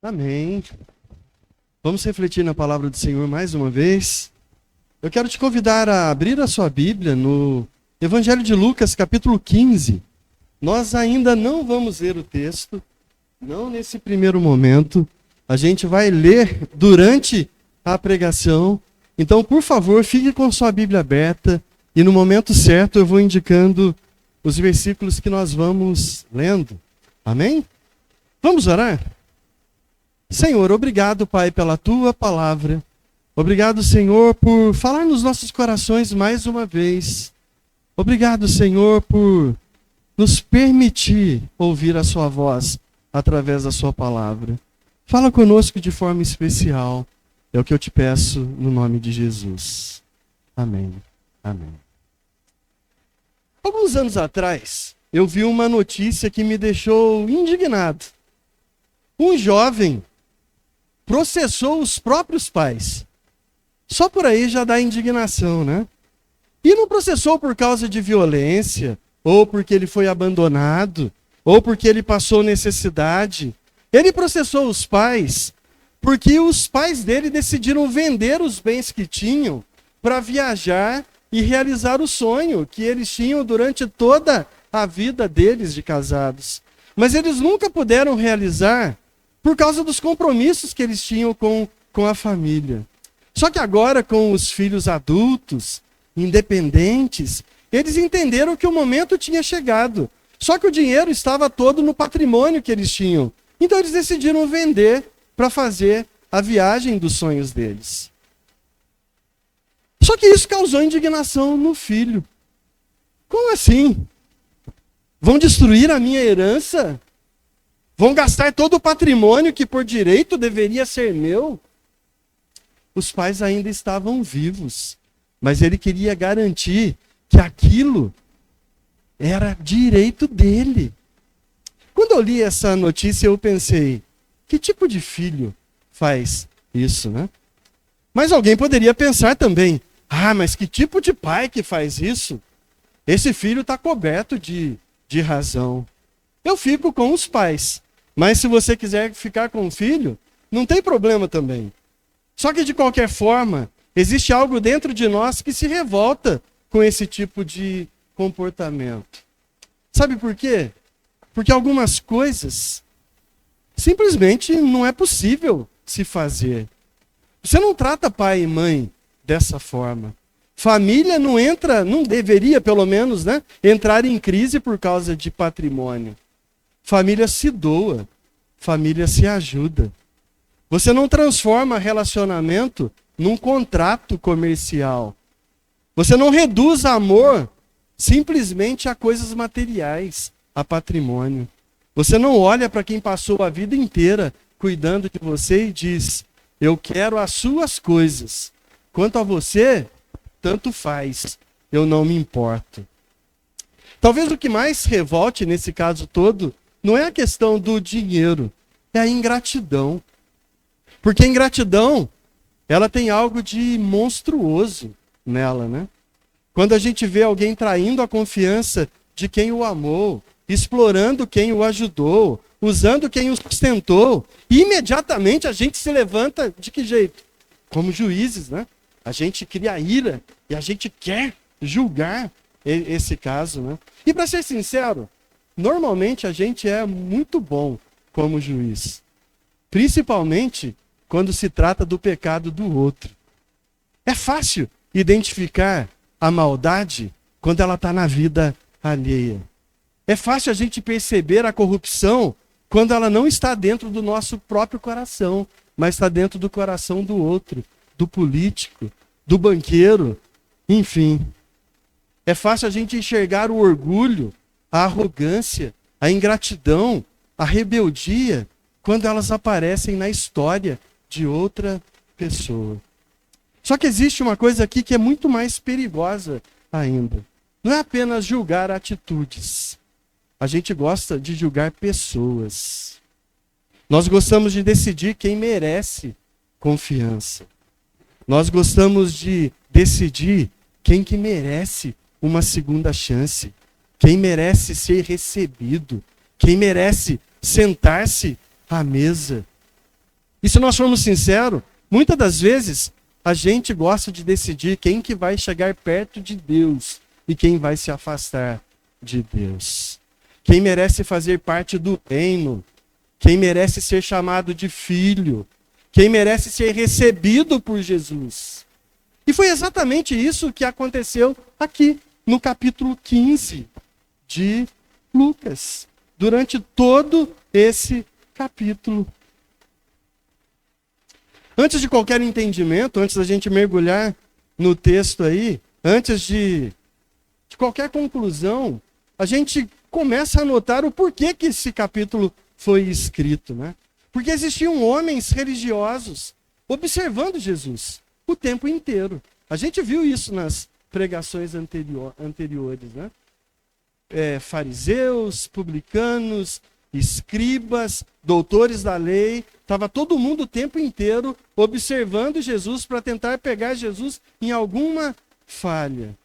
Amém. Vamos refletir na palavra do Senhor mais uma vez. Eu quero te convidar a abrir a sua Bíblia no Evangelho de Lucas, capítulo 15. Nós ainda não vamos ler o texto, não nesse primeiro momento. A gente vai ler durante a pregação. Então, por favor, fique com sua Bíblia aberta e no momento certo eu vou indicando os versículos que nós vamos lendo. Amém? Vamos orar? Senhor, obrigado, Pai, pela Tua palavra. Obrigado, Senhor, por falar nos nossos corações mais uma vez. Obrigado, Senhor, por nos permitir ouvir a Sua voz através da Sua palavra. Fala conosco de forma especial. É o que eu te peço no nome de Jesus. Amém. Amém. Alguns anos atrás, eu vi uma notícia que me deixou indignado. Um jovem processou os próprios pais. Só por aí já dá indignação, né? E não processou por causa de violência, ou porque ele foi abandonado, ou porque ele passou necessidade. Ele processou os pais porque os pais dele decidiram vender os bens que tinham para viajar e realizar o sonho que eles tinham durante toda a vida deles de casados. Mas eles nunca puderam realizar por causa dos compromissos que eles tinham com a família. Só que agora, com os filhos adultos, independentes, eles entenderam que o momento tinha chegado. Só que o dinheiro estava todo no patrimônio que eles tinham. Então eles decidiram vender para fazer a viagem dos sonhos deles. Só que isso causou indignação no filho. Como assim? Vão destruir a minha herança? Vão gastar todo o patrimônio que por direito deveria ser meu? Os pais ainda estavam vivos, mas ele queria garantir que aquilo era direito dele. Quando eu li essa notícia, eu pensei, que tipo de filho faz isso, né? Mas alguém poderia pensar também, mas que tipo de pai que faz isso? Esse filho está coberto de razão. Eu fico com os pais. Mas se você quiser ficar com o filho, não tem problema também. Só que de qualquer forma, existe algo dentro de nós que se revolta com esse tipo de comportamento. Sabe por quê? Porque algumas coisas simplesmente não é possível se fazer. Você não trata pai e mãe dessa forma. Família não deveria pelo menos, né, entrar em crise por causa de patrimônio. Família se doa, família se ajuda. Você não transforma relacionamento num contrato comercial. Você não reduz amor simplesmente a coisas materiais, a patrimônio. Você não olha para quem passou a vida inteira cuidando de você e diz, eu quero as suas coisas. Quanto a você, tanto faz, eu não me importo. Talvez o que mais revolte nesse caso todo não é a questão do dinheiro, é a ingratidão. Porque a ingratidão, ela tem algo de monstruoso nela, né? Quando a gente vê alguém traindo a confiança de quem o amou, explorando quem o ajudou, usando quem o sustentou, imediatamente a gente se levanta de que jeito? Como juízes, né? A gente cria ira e a gente quer julgar esse caso, né? E para ser sincero, normalmente a gente é muito bom como juiz. Principalmente quando se trata do pecado do outro. É fácil identificar a maldade quando ela está na vida alheia. É fácil a gente perceber a corrupção quando ela não está dentro do nosso próprio coração, mas está dentro do coração do outro, do político, do banqueiro, enfim. É fácil a gente enxergar o orgulho, a arrogância, a ingratidão, a rebeldia, quando elas aparecem na história de outra pessoa. Só que existe uma coisa aqui que é muito mais perigosa ainda. Não é apenas julgar atitudes. A gente gosta de julgar pessoas. Nós gostamos de decidir quem merece confiança. Nós gostamos de decidir quem que merece uma segunda chance. Quem merece ser recebido. Quem merece sentar-se à mesa. E se nós formos sinceros, muitas das vezes a gente gosta de decidir quem que vai chegar perto de Deus e quem vai se afastar de Deus. Quem merece fazer parte do reino, quem merece ser chamado de filho, quem merece ser recebido por Jesus. E foi exatamente isso que aconteceu aqui no capítulo 15 de Lucas, durante todo esse capítulo. Antes de qualquer entendimento, antes da gente mergulhar no texto aí, antes de qualquer conclusão, a gente começa a notar o porquê que esse capítulo foi escrito, né? Porque existiam homens religiosos observando Jesus o tempo inteiro. A gente viu isso nas pregações anteriores, né? Fariseus, publicanos, escribas, doutores da lei, estava todo mundo o tempo inteiro observando Jesus para tentar pegar Jesus em alguma falha.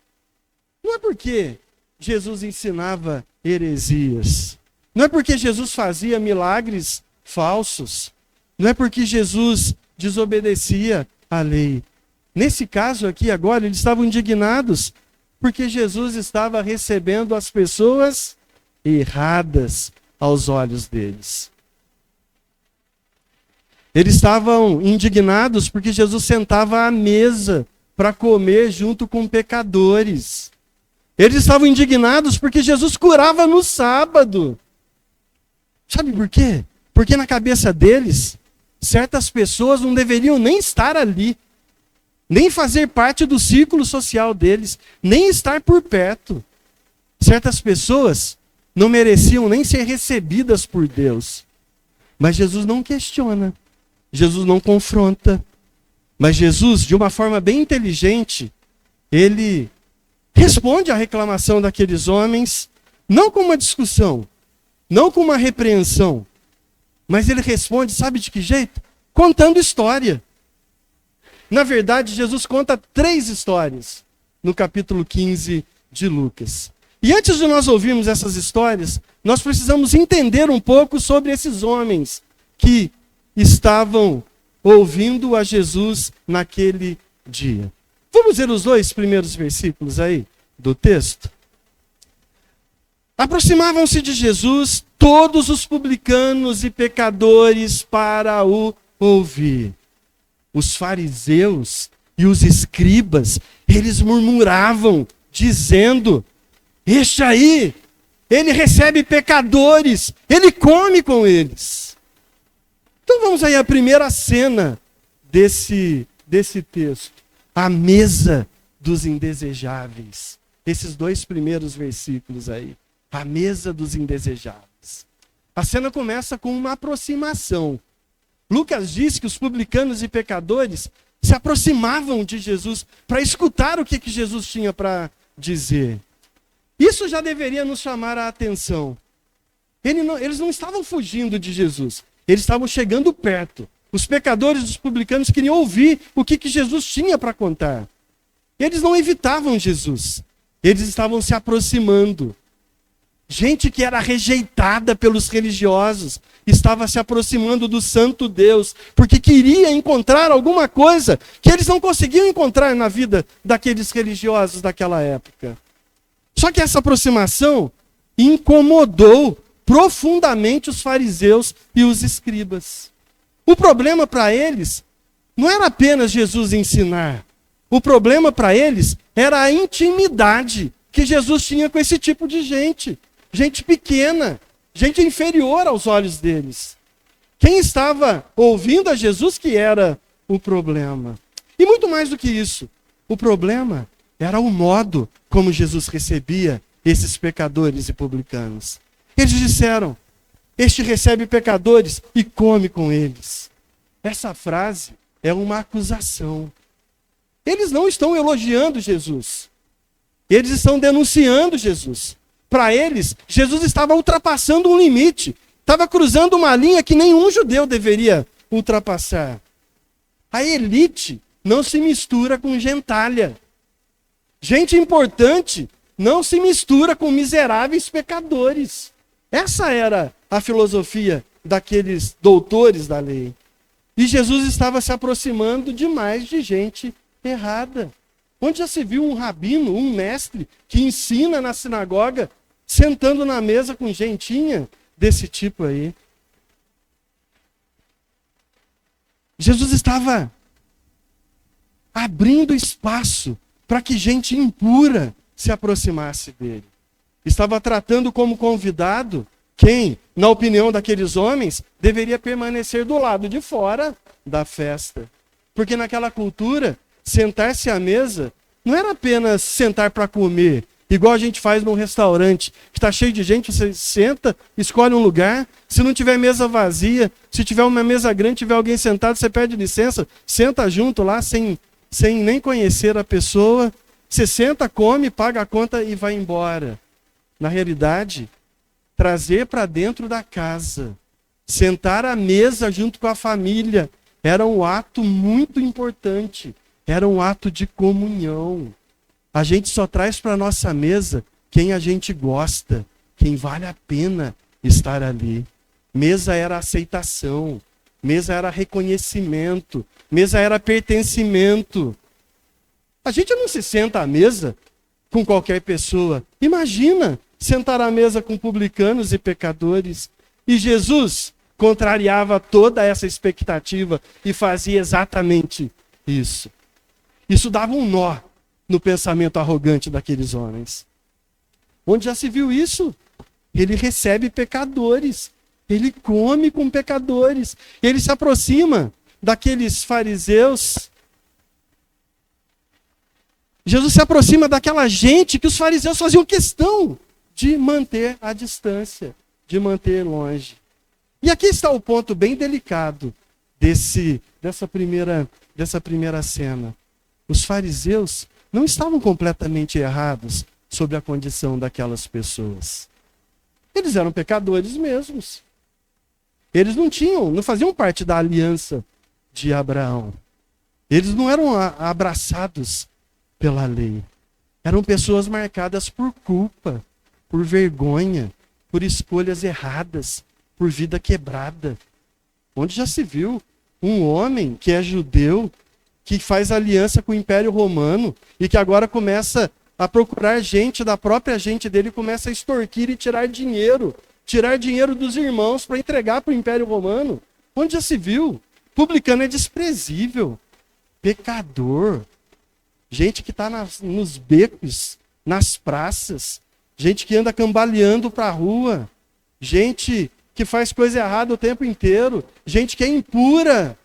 Não é porque Jesus ensinava heresias, não é porque Jesus fazia milagres falsos, não é porque Jesus desobedecia à lei. Nesse caso aqui agora, eles estavam indignados porque Jesus estava recebendo as pessoas erradas aos olhos deles. Eles estavam indignados porque Jesus sentava à mesa para comer junto com pecadores. Eles estavam indignados porque Jesus curava no sábado. Sabe por quê? Porque na cabeça deles, certas pessoas não deveriam nem estar ali, nem fazer parte do círculo social deles, nem estar por perto. Certas pessoas não mereciam nem ser recebidas por Deus. Mas Jesus não questiona, Jesus não confronta. Mas Jesus, de uma forma bem inteligente, ele responde à reclamação daqueles homens, não com uma discussão, não com uma repreensão, mas ele responde, sabe de que jeito? Contando história. Na verdade, Jesus conta 3 histórias no capítulo 15 de Lucas. E antes de nós ouvirmos essas histórias, nós precisamos entender um pouco sobre esses homens que estavam ouvindo a Jesus naquele dia. Vamos ver os 2 primeiros versículos aí do texto? Aproximavam-se de Jesus todos os publicanos e pecadores para o ouvir. Os fariseus e os escribas, eles murmuravam, dizendo: este aí, ele recebe pecadores, ele come com eles. Então vamos aí à primeira cena desse texto. A mesa dos indesejáveis. Esses 2 primeiros versículos aí. A mesa dos indesejáveis. A cena começa com uma aproximação. Lucas diz que os publicanos e pecadores se aproximavam de Jesus para escutar o que Jesus tinha para dizer. Isso já deveria nos chamar a atenção. Eles não estavam fugindo de Jesus, eles estavam chegando perto. Os pecadores e os publicanos queriam ouvir o que Jesus tinha para contar. Eles não evitavam Jesus, eles estavam se aproximando. Gente que era rejeitada pelos religiosos estava se aproximando do santo Deus, porque queria encontrar alguma coisa que eles não conseguiam encontrar na vida daqueles religiosos daquela época. Só que essa aproximação incomodou profundamente os fariseus e os escribas. O problema para eles não era apenas Jesus ensinar. O problema para eles era a intimidade que Jesus tinha com esse tipo de gente. Gente pequena, gente inferior aos olhos deles. Quem estava ouvindo a Jesus que era o problema. E muito mais do que isso, o problema era o modo como Jesus recebia esses pecadores e publicanos. Eles disseram: este recebe pecadores e come com eles. Essa frase é uma acusação. Eles não estão elogiando Jesus. Eles estão denunciando Jesus. Para eles, Jesus estava ultrapassando um limite. Estava cruzando uma linha que nenhum judeu deveria ultrapassar. A elite não se mistura com gentalha. Gente importante não se mistura com miseráveis pecadores. Essa era a filosofia daqueles doutores da lei. E Jesus estava se aproximando demais de gente errada. Onde já se viu um rabino, um mestre, que ensina na sinagoga, sentando na mesa com gentinha desse tipo aí? Jesus estava abrindo espaço para que gente impura se aproximasse dele. Estava tratando como convidado quem, na opinião daqueles homens, deveria permanecer do lado de fora da festa. Porque naquela cultura, sentar-se à mesa não era apenas sentar para comer, igual a gente faz num restaurante, que está cheio de gente, você senta, escolhe um lugar, se não tiver mesa vazia, se tiver uma mesa grande, tiver alguém sentado, você pede licença, senta junto lá, sem nem conhecer a pessoa, você senta, come, paga a conta e vai embora. Na realidade, trazer para dentro da casa, sentar à mesa junto com a família, era um ato muito importante, era um ato de comunhão. A gente só traz para a nossa mesa quem a gente gosta, quem vale a pena estar ali. Mesa era aceitação, mesa era reconhecimento, mesa era pertencimento. A gente não se senta à mesa com qualquer pessoa. Imagina sentar à mesa com publicanos e pecadores. E Jesus contrariava toda essa expectativa e fazia exatamente isso. Isso dava um nó no pensamento arrogante daqueles homens. Onde já se viu isso? Ele recebe pecadores. Ele come com pecadores. Ele se aproxima daqueles fariseus. Jesus se aproxima daquela gente que os fariseus faziam questão de manter a distância, de manter longe. E aqui está o ponto bem delicado dessa primeira cena. Os fariseus não estavam completamente errados sobre a condição daquelas pessoas. Eles eram pecadores mesmos. Eles não faziam parte da aliança de Abraão. Eles não eram abraçados pela lei. Eram pessoas marcadas por culpa, por vergonha, por escolhas erradas, por vida quebrada. Onde já se viu um homem que é judeu, que faz aliança com o Império Romano e que agora começa a procurar gente da própria gente dele, começa a extorquir e tirar dinheiro dos irmãos para entregar para o Império Romano. Onde já se viu? Publicano é desprezível, pecador, gente que está nos becos, nas praças, gente que anda cambaleando para a rua, gente que faz coisa errada o tempo inteiro, gente que é impura.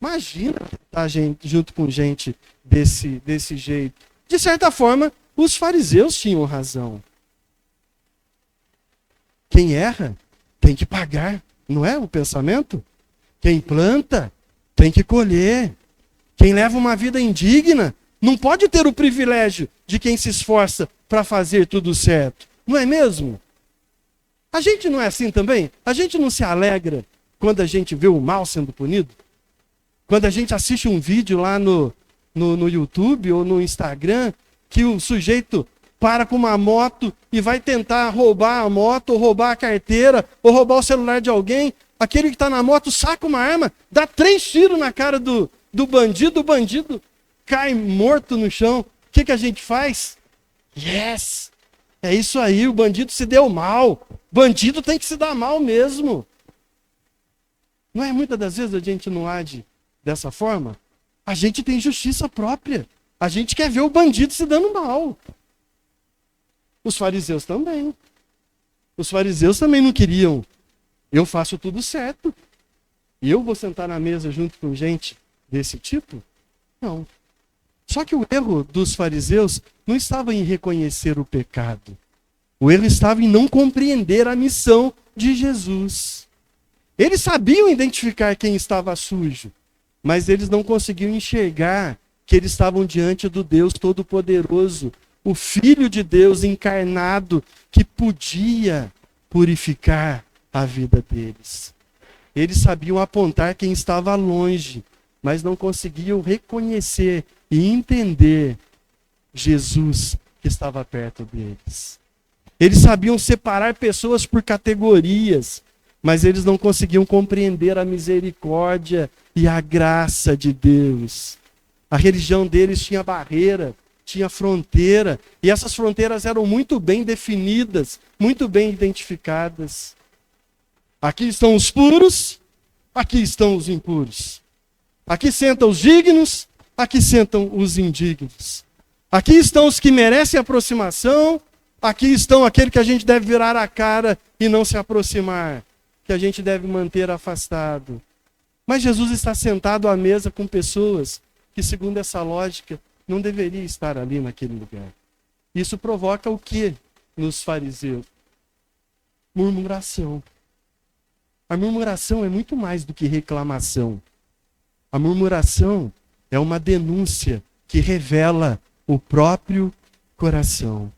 Imagina estar junto com gente desse jeito. De certa forma, os fariseus tinham razão. Quem erra tem que pagar, não é o pensamento? Quem planta tem que colher. Quem leva uma vida indigna não pode ter o privilégio de quem se esforça para fazer tudo certo. Não é mesmo? A gente não é assim também? A gente não se alegra quando a gente vê o mal sendo punido? Quando a gente assiste um vídeo lá no YouTube ou no Instagram, que o sujeito para com uma moto e vai tentar roubar a moto, ou roubar a carteira, ou roubar o celular de alguém, aquele que está na moto saca uma arma, dá 3 tiros na cara do bandido, o bandido cai morto no chão. O que a gente faz? Yes! É isso aí, o bandido se deu mal. Bandido tem que se dar mal mesmo. Não é muitas das vezes a gente não age dessa forma? A gente tem justiça própria. A gente quer ver o bandido se dando mal. Os fariseus também. Os fariseus também não queriam. Eu faço tudo certo. E eu vou sentar na mesa junto com gente desse tipo? Não. Só que o erro dos fariseus não estava em reconhecer o pecado. O erro estava em não compreender a missão de Jesus. Eles sabiam identificar quem estava sujo, mas eles não conseguiam enxergar que eles estavam diante do Deus Todo-Poderoso, o Filho de Deus encarnado, que podia purificar a vida deles. Eles sabiam apontar quem estava longe, mas não conseguiam reconhecer e entender Jesus que estava perto deles. Eles sabiam separar pessoas por categorias, mas eles não conseguiam compreender a misericórdia e a graça de Deus. A religião deles tinha barreira, tinha fronteira, e essas fronteiras eram muito bem definidas, muito bem identificadas. Aqui estão os puros, aqui estão os impuros. Aqui sentam os dignos, aqui sentam os indignos. Aqui estão os que merecem aproximação, aqui estão aquele que a gente deve virar a cara e não se aproximar, que a gente deve manter afastado. Mas Jesus está sentado à mesa com pessoas que, segundo essa lógica, não deveria estar ali naquele lugar. Isso provoca o que nos fariseus? Murmuração. A murmuração é muito mais do que reclamação. A murmuração é uma denúncia que revela o próprio coração.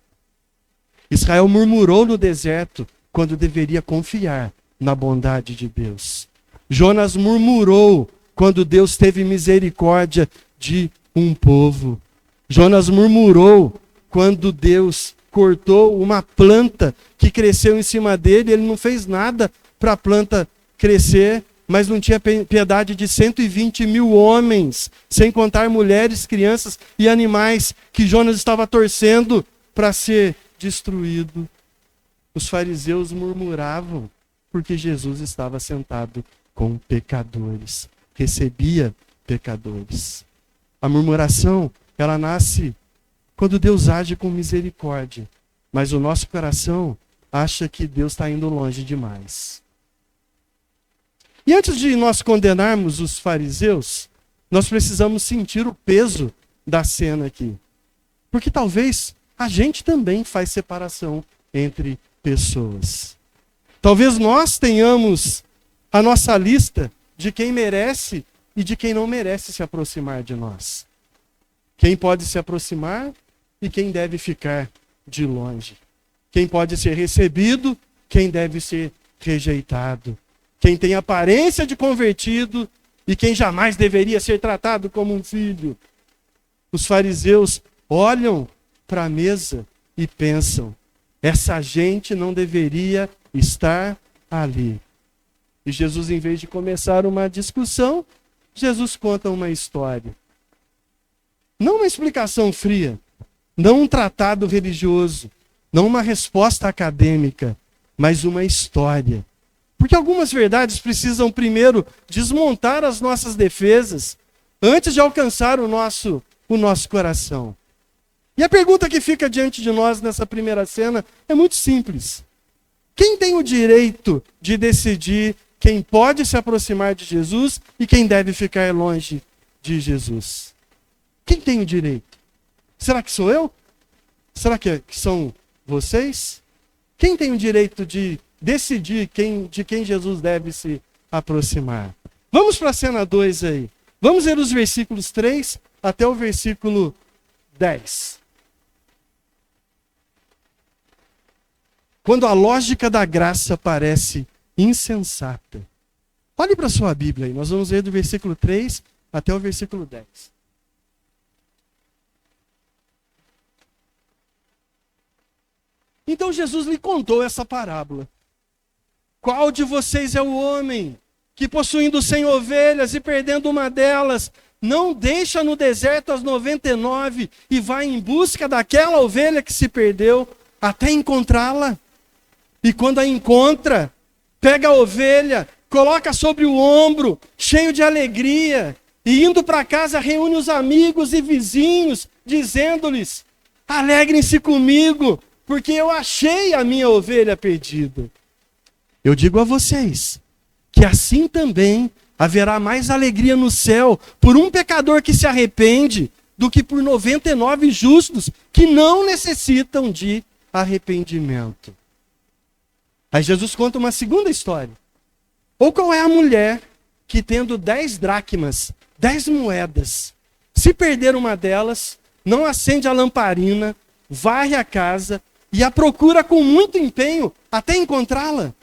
Israel murmurou no deserto quando deveria confiar na bondade de Deus. Jonas murmurou quando Deus teve misericórdia de um povo. Jonas murmurou quando Deus cortou uma planta que cresceu em cima dele. Ele não fez nada para a planta crescer, mas não tinha piedade de 120 mil homens, sem contar mulheres, crianças e animais, que Jonas estava torcendo para ser destruído. Os fariseus murmuravam porque Jesus estava sentado com pecadores, recebia pecadores. A murmuração, ela nasce quando Deus age com misericórdia, mas o nosso coração acha que Deus está indo longe demais. E antes de nós condenarmos os fariseus, nós precisamos sentir o peso da cena aqui. Porque talvez a gente também faz separação entre pessoas. Talvez nós tenhamos a nossa lista de quem merece e de quem não merece se aproximar de nós. Quem pode se aproximar e quem deve ficar de longe. Quem pode ser recebido, quem deve ser rejeitado. Quem tem aparência de convertido e quem jamais deveria ser tratado como um filho. Os fariseus olham para a mesa e pensam: essa gente não deveria estar ali. E Jesus, em vez de começar uma discussão, Jesus conta uma história. Não uma explicação fria, não um tratado religioso, não uma resposta acadêmica, mas uma história. Porque algumas verdades precisam primeiro desmontar as nossas defesas antes de alcançar o nosso coração. E a pergunta que fica diante de nós nessa primeira cena é muito simples. Quem tem o direito de decidir quem pode se aproximar de Jesus e quem deve ficar longe de Jesus? Quem tem o direito? Será que sou eu? Será que são vocês? Quem tem o direito de decidir de quem Jesus deve se aproximar? Vamos para a cena 2 aí. Vamos ler os versículos 3 até o versículo 10. Quando a lógica da graça parece insensata. Olhe para a sua Bíblia aí. Nós vamos ler do versículo 3 até o versículo 10. Então Jesus lhe contou essa parábola. Qual de vocês é o homem que, possuindo 100 ovelhas e perdendo uma delas, não deixa no deserto as 99 e vai em busca daquela ovelha que se perdeu até encontrá-la? E quando a encontra, pega a ovelha, coloca sobre o ombro, cheio de alegria, e indo para casa reúne os amigos e vizinhos, dizendo-lhes: alegrem-se comigo, porque eu achei a minha ovelha perdida. Eu digo a vocês que assim também haverá mais alegria no céu por um pecador que se arrepende do que por 99 justos que não necessitam de arrependimento. Aí Jesus conta uma segunda história. Ou qual é a mulher que, tendo 10 dracmas, 10 moedas, se perder uma delas, não acende a lamparina, varre a casa e a procura com muito empenho até encontrá-la?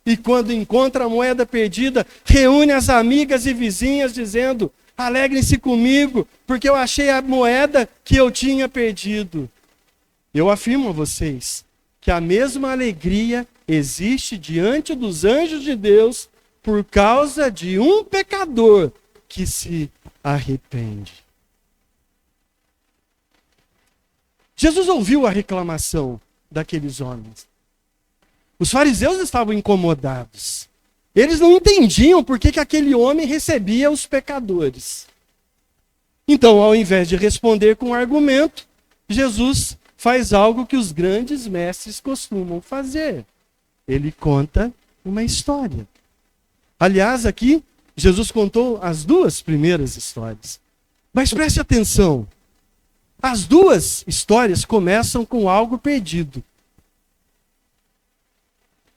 E quando encontra a moeda perdida, reúne as amigas e vizinhas dizendo: alegrem-se comigo, porque eu achei a moeda que eu tinha perdido. Eu afirmo a vocês que a mesma alegria existe diante dos anjos de Deus por causa de um pecador que se arrepende. Jesus ouviu a reclamação daqueles homens. Os fariseus estavam incomodados. Eles não entendiam por que aquele homem recebia os pecadores. Então, ao invés de responder com um argumento, Jesus faz algo que os grandes mestres costumam fazer. Ele conta uma história. Aliás, aqui, Jesus contou as duas primeiras histórias. Mas preste atenção. As duas histórias começam com algo perdido.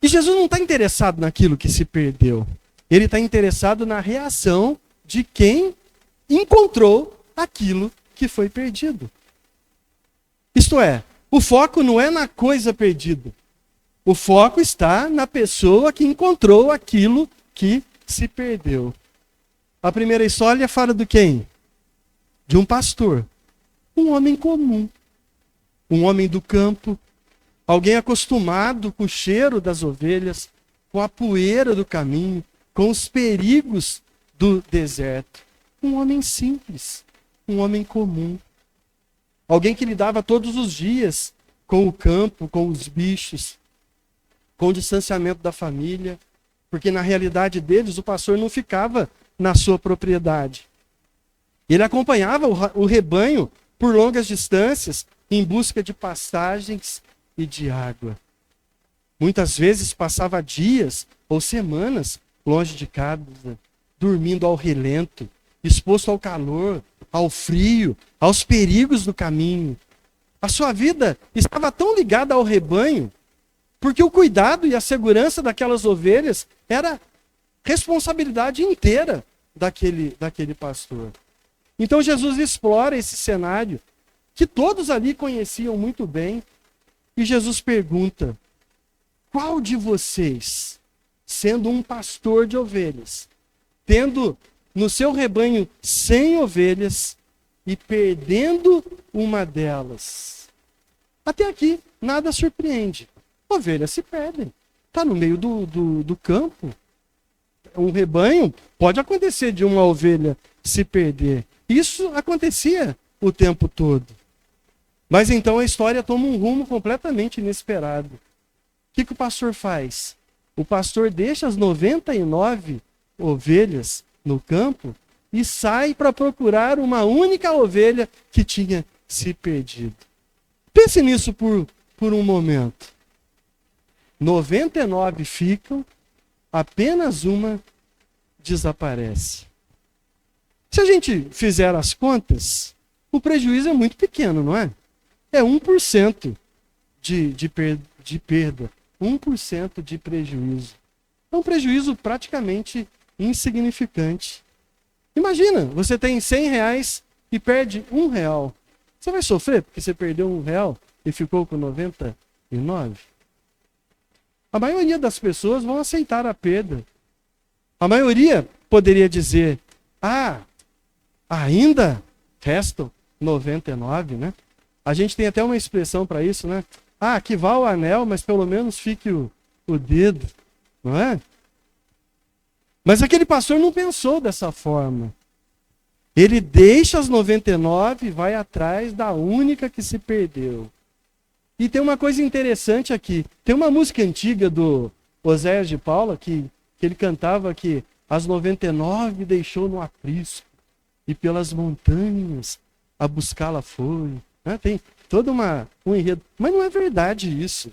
E Jesus não está interessado naquilo que se perdeu. Ele está interessado na reação de quem encontrou aquilo que foi perdido. Isto é, o foco não é na coisa perdida. O foco está na pessoa que encontrou aquilo que se perdeu. A primeira história fala de quem? De um pastor. Um homem comum. Um homem do campo. Alguém acostumado com o cheiro das ovelhas, com a poeira do caminho, com os perigos do deserto. Um homem simples. Um homem comum. Alguém que lidava todos os dias com o campo, com os bichos, com o distanciamento da família, porque na realidade deles o pastor não ficava na sua propriedade. Ele acompanhava o rebanho por longas distâncias em busca de pastagens e de água. Muitas vezes passava dias ou semanas longe de casa, dormindo ao relento, exposto ao calor, ao frio, aos perigos do caminho. A sua vida estava tão ligada ao rebanho, porque o cuidado e a segurança daquelas ovelhas era responsabilidade inteira daquele pastor. Então Jesus explora esse cenário que todos ali conheciam muito bem. E Jesus pergunta: qual de vocês, sendo um pastor de ovelhas, tendo no seu rebanho 100 ovelhas e perdendo uma delas? Até aqui, nada surpreende. Ovelhas se perdem. Está no meio do campo. Um rebanho, pode acontecer de uma ovelha se perder. Isso acontecia o tempo todo. Mas então a história toma um rumo completamente inesperado. O que o pastor faz? O pastor deixa as 99 ovelhas no campo e sai para procurar uma única ovelha que tinha se perdido. Pense nisso por um momento. 99 ficam, apenas uma desaparece. Se a gente fizer as contas, o prejuízo é muito pequeno, não é? É 1% de perda, 1% de prejuízo. É um prejuízo praticamente insignificante. Imagina, você tem R$100 e perde R$1. Você vai sofrer porque você perdeu R$1 e ficou com 99? A maioria das pessoas vão aceitar a perda. A maioria poderia dizer: ainda restam 99, né? A gente tem até uma expressão para isso, né? Que vá o anel, mas pelo menos fique o dedo, não é? Mas aquele pastor não pensou dessa forma. Ele deixa as 99 e vai atrás da única que se perdeu. E tem uma coisa interessante aqui. Tem uma música antiga do Oséias de Paula que ele cantava que as 99 deixou no aprisco e pelas montanhas a buscá-la foi. Tem todo um enredo. Mas não é verdade isso.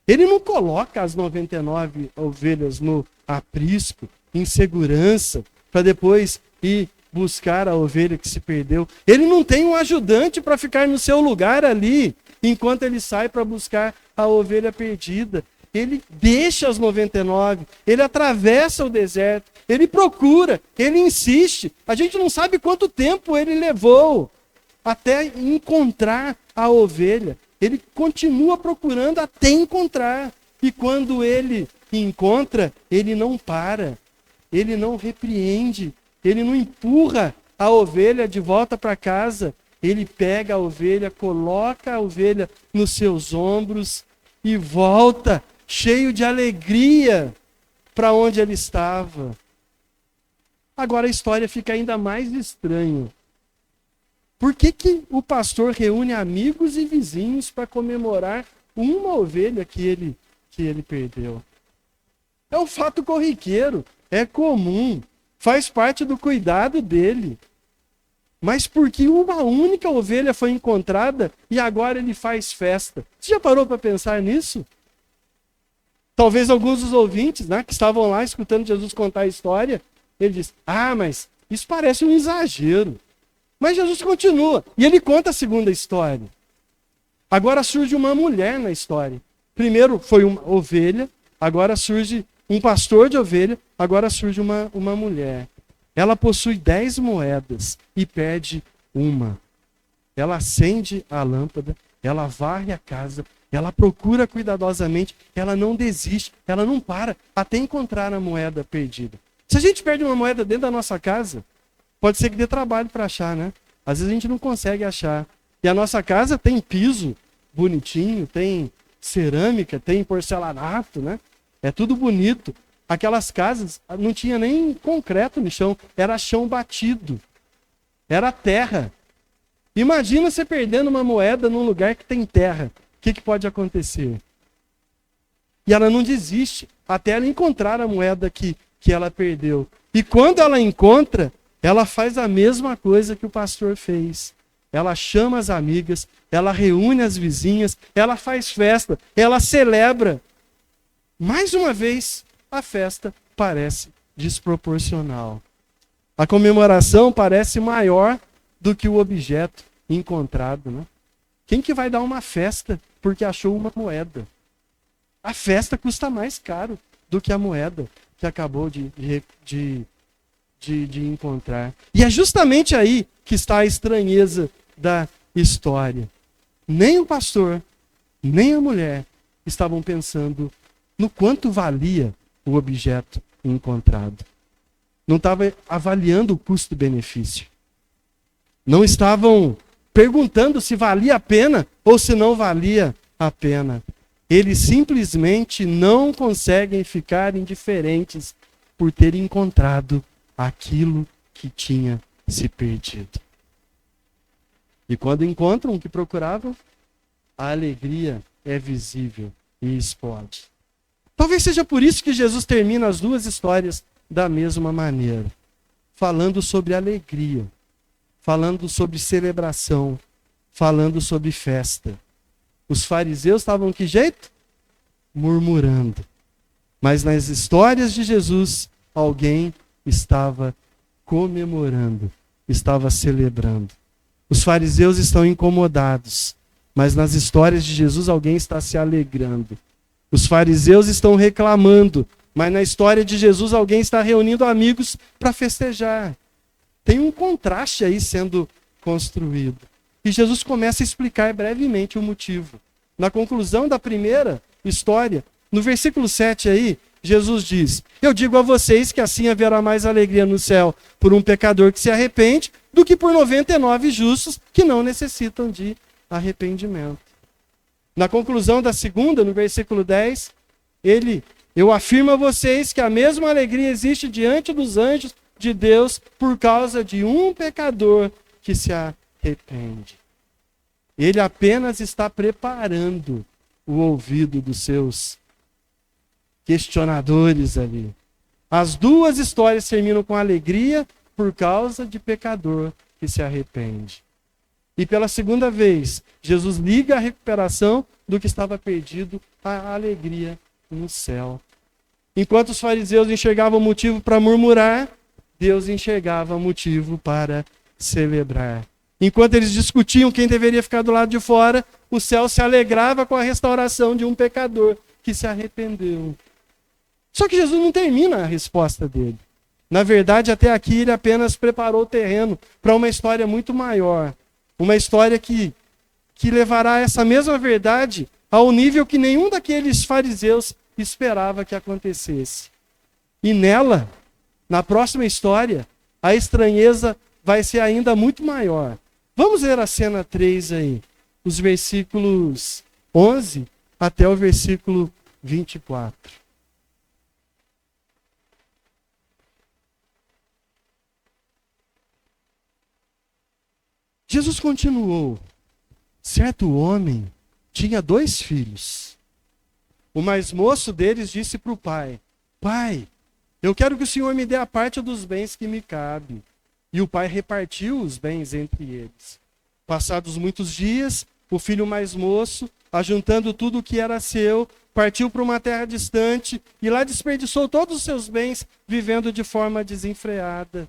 Ele não coloca as 99 ovelhas no aprisco, em segurança, para depois ir buscar a ovelha que se perdeu. Ele não tem um ajudante para ficar no seu lugar ali, enquanto ele sai para buscar a ovelha perdida. Ele deixa as 99, ele atravessa o deserto, ele procura, ele insiste. A gente não sabe quanto tempo ele levou até encontrar a ovelha. Ele continua procurando até encontrar. E quando ele encontra, ele não para, ele não repreende, ele não empurra a ovelha de volta para casa. Ele pega a ovelha, coloca a ovelha nos seus ombros e volta cheio de alegria para onde ele estava. Agora a história fica ainda mais estranha. Por que o pastor reúne amigos e vizinhos para comemorar uma ovelha que ele perdeu? É um fato corriqueiro, é comum, faz parte do cuidado dele. Mas porque uma única ovelha foi encontrada e agora ele faz festa? Você já parou para pensar nisso? Talvez alguns dos ouvintes, né, que estavam lá escutando Jesus contar a história, ele diz: mas isso parece um exagero. Mas Jesus continua, e ele conta a segunda história. Agora surge uma mulher na história. Primeiro foi uma ovelha, agora surge um pastor de ovelha, agora surge uma mulher. Ela possui 10 moedas e perde uma. Ela acende a lâmpada, ela varre a casa, ela procura cuidadosamente, ela não desiste, ela não para até encontrar a moeda perdida. Se a gente perde uma moeda dentro da nossa casa, pode ser que dê trabalho para achar, né? Às vezes a gente não consegue achar. E a nossa casa tem piso bonitinho, tem cerâmica, tem porcelanato, né? É tudo bonito. Aquelas casas não tinha nem concreto no chão, era chão batido. Era terra. Imagina você perdendo uma moeda num lugar que tem terra. O que pode acontecer? E ela não desiste até ela encontrar a moeda que ela perdeu. E quando ela encontra, ela faz a mesma coisa que o pastor fez. Ela chama as amigas, ela reúne as vizinhas, ela faz festa, ela celebra. Mais uma vez, a festa parece desproporcional. A comemoração parece maior do que o objeto encontrado, né? Quem que vai dar uma festa porque achou uma moeda? A festa custa mais caro do que a moeda que acabou de encontrar. E é justamente aí que está a estranheza da história. Nem o pastor, nem a mulher estavam pensando no quanto valia o objeto encontrado. Não estava avaliando o custo-benefício. Não estavam perguntando se valia a pena ou se não valia a pena. Eles simplesmente não conseguem ficar indiferentes por ter encontrado aquilo que tinha se perdido. E quando encontram o que procuravam, a alegria é visível e explode. Talvez seja por isso que Jesus termina as duas histórias da mesma maneira, falando sobre alegria, falando sobre celebração, falando sobre festa. Os fariseus estavam que jeito? Murmurando. Mas nas histórias de Jesus, alguém estava comemorando, estava celebrando. Os fariseus estão incomodados, mas nas histórias de Jesus alguém está se alegrando. Os fariseus estão reclamando, mas na história de Jesus alguém está reunindo amigos para festejar. Tem um contraste aí sendo construído. E Jesus começa a explicar brevemente o motivo. Na conclusão da primeira história, no versículo 7 aí, Jesus diz: eu digo a vocês que assim haverá mais alegria no céu por um pecador que se arrepende do que por 99 justos que não necessitam de arrependimento. Na conclusão da segunda, no versículo 10, eu afirmo a vocês que a mesma alegria existe diante dos anjos de Deus por causa de um pecador que se arrepende. Ele apenas está preparando o ouvido dos seus questionadores ali. As duas histórias terminam com alegria por causa de pecador que se arrepende. E pela segunda vez, Jesus liga a recuperação do que estava perdido à alegria no céu. Enquanto os fariseus enxergavam motivo para murmurar, Deus enxergava motivo para celebrar. Enquanto eles discutiam quem deveria ficar do lado de fora, o céu se alegrava com a restauração de um pecador que se arrependeu. Só que Jesus não termina a resposta dele. Na verdade, até aqui ele apenas preparou o terreno para uma história muito maior. Uma história que levará essa mesma verdade ao nível que nenhum daqueles fariseus esperava que acontecesse. E nela, na próxima história, a estranheza vai ser ainda muito maior. Vamos ler a cena 3 aí, os versículos 11 até o versículo 24. Jesus continuou. Certo homem tinha 2 filhos. O mais moço deles disse para o pai: Pai, eu quero que o senhor me dê a parte dos bens que me cabe. E o pai repartiu os bens entre eles. Passados muitos dias, o filho mais moço, ajuntando tudo o que era seu, partiu para uma terra distante e lá desperdiçou todos os seus bens, vivendo de forma desenfreada.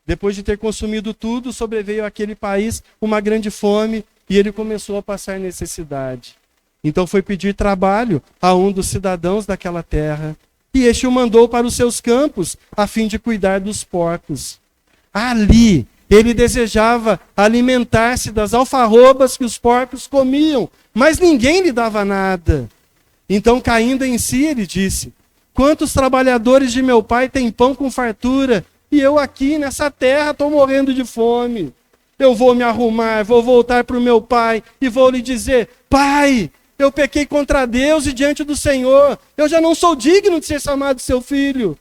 Depois de ter consumido tudo, sobreveio àquele país uma grande fome e ele começou a passar necessidade. Então foi pedir trabalho a um dos cidadãos daquela terra. E este o mandou para os seus campos, a fim de cuidar dos porcos. Ali, ele desejava alimentar-se das alfarrobas que os porcos comiam, mas ninguém lhe dava nada. Então, caindo em si, ele disse: Quantos trabalhadores de meu pai têm pão com fartura, e eu aqui nessa terra estou morrendo de fome. Eu vou me arrumar, vou voltar para o meu pai e vou lhe dizer: Pai, eu pequei contra Deus e diante do Senhor. Eu já não sou digno de ser chamado seu filho.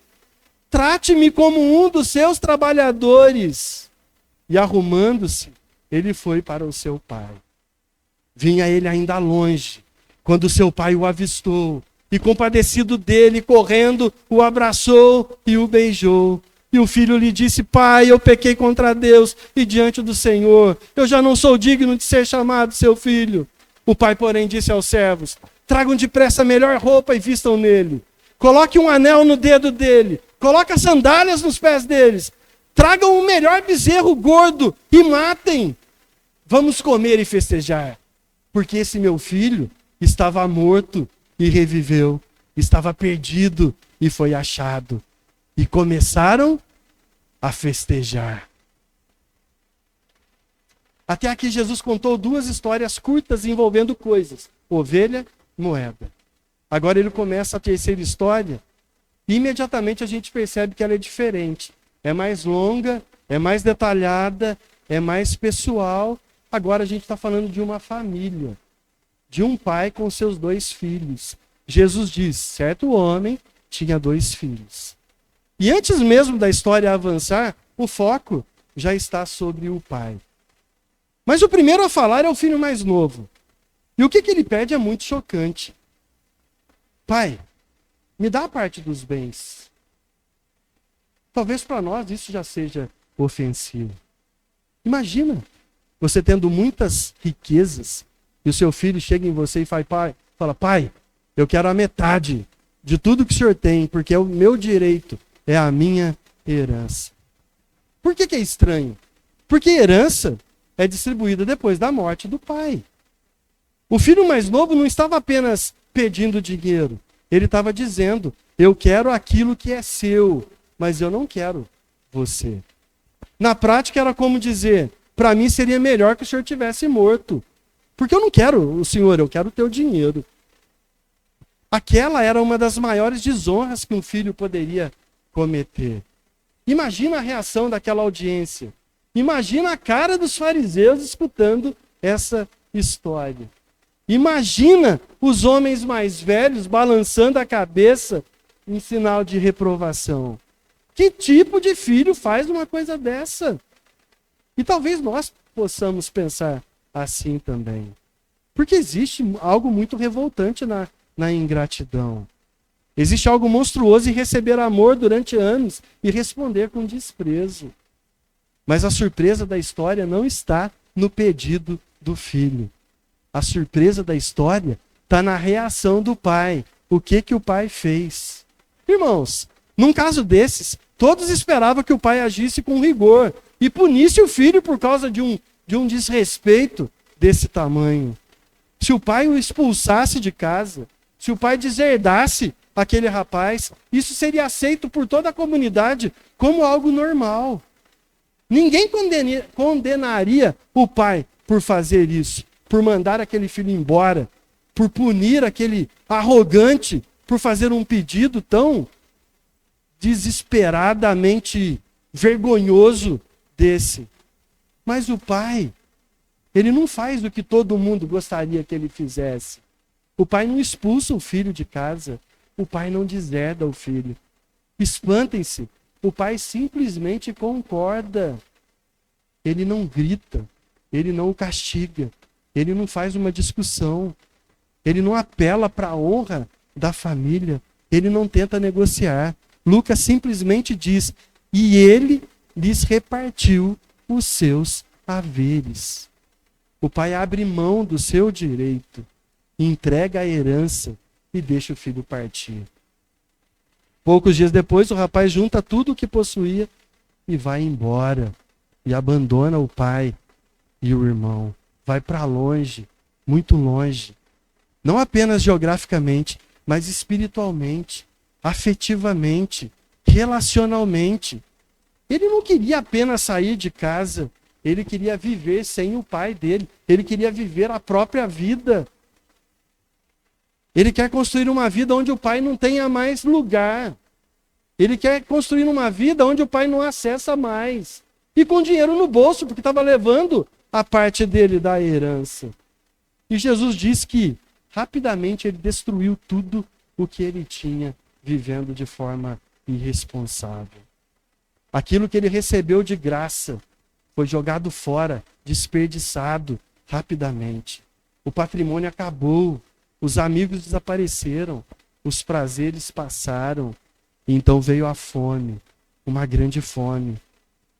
Trate-me como um dos seus trabalhadores. E arrumando-se, ele foi para o seu pai. Vinha ele ainda longe, quando seu pai o avistou. E compadecido dele, correndo, o abraçou e o beijou. E o filho lhe disse: Pai, eu pequei contra Deus e diante do Senhor. Eu já não sou digno de ser chamado seu filho. O pai, porém, disse aos servos: Tragam depressa a melhor roupa e vistam nele. Coloque um anel no dedo dele. Coloque sandálias nos pés deles. Tragam o melhor bezerro gordo e matem. Vamos comer e festejar. Porque esse meu filho estava morto e reviveu. Estava perdido e foi achado. E começaram a festejar. Até aqui Jesus contou 2 histórias curtas envolvendo coisas: ovelha e moeda. Agora ele começa a terceira história e imediatamente a gente percebe que ela é diferente. É mais longa, é mais detalhada, é mais pessoal. Agora a gente está falando de uma família, de um pai com seus 2 filhos. Jesus diz: certo homem tinha 2 filhos. E antes mesmo da história avançar, o foco já está sobre o pai. Mas o primeiro a falar é o filho mais novo. E o que ele pede é muito chocante. Pai, me dá a parte dos bens. Talvez para nós isso já seja ofensivo. Imagina você tendo muitas riquezas e o seu filho chega em você e fala: Pai, eu quero a metade de tudo que o senhor tem, porque é o meu direito, é a minha herança. Por que é estranho? Porque herança é distribuída depois da morte do pai. O filho mais novo não estava apenas pedindo dinheiro. Ele estava dizendo: eu quero aquilo que é seu, mas eu não quero você. Na prática era como dizer: para mim seria melhor que o senhor tivesse morto. Porque eu não quero o senhor, eu quero o teu dinheiro. Aquela era uma das maiores desonras que um filho poderia cometer. Imagina a reação daquela audiência. Imagina a cara dos fariseus escutando essa história. Imagina os homens mais velhos balançando a cabeça em sinal de reprovação. Que tipo de filho faz uma coisa dessa? E talvez nós possamos pensar assim também. Porque existe algo muito revoltante na ingratidão. Existe algo monstruoso em receber amor durante anos e responder com desprezo. Mas a surpresa da história não está no pedido do filho. A surpresa da história está na reação do pai. O que o pai fez? Irmãos, num caso desses, todos esperavam que o pai agisse com rigor e punisse o filho por causa de um desrespeito desse tamanho. Se o pai o expulsasse de casa, se o pai deserdasse aquele rapaz, isso seria aceito por toda a comunidade como algo normal. Ninguém condenaria o pai por fazer isso, por mandar aquele filho embora, por punir aquele arrogante, por fazer um pedido tão desesperadamente vergonhoso desse. Mas o pai, ele não faz o que todo mundo gostaria que ele fizesse. O pai não expulsa o filho de casa. O pai não deserda o filho. Espantem-se. O pai simplesmente concorda. Ele não grita. Ele não o castiga. Ele não faz uma discussão. Ele não apela para a honra da família. Ele não tenta negociar. Lucas simplesmente diz: e ele lhes repartiu os seus haveres. O pai abre mão do seu direito, entrega a herança e deixa o filho partir. Poucos dias depois, o rapaz junta tudo o que possuía e vai embora. E abandona o pai e o irmão. Vai para longe, muito longe. Não apenas geograficamente, mas espiritualmente, afetivamente, relacionalmente. Ele não queria apenas sair de casa, ele queria viver sem o pai dele. Ele queria viver a própria vida. Ele quer construir uma vida onde o pai não tenha mais lugar. Ele quer construir uma vida onde o pai não acessa mais. E com dinheiro no bolso, porque estava levando a parte dele da herança. E Jesus diz que rapidamente ele destruiu tudo o que ele tinha, vivendo de forma irresponsável. Aquilo que ele recebeu de graça foi jogado fora, desperdiçado rapidamente. O patrimônio acabou, os amigos desapareceram, os prazeres passaram. E então veio a fome, uma grande fome.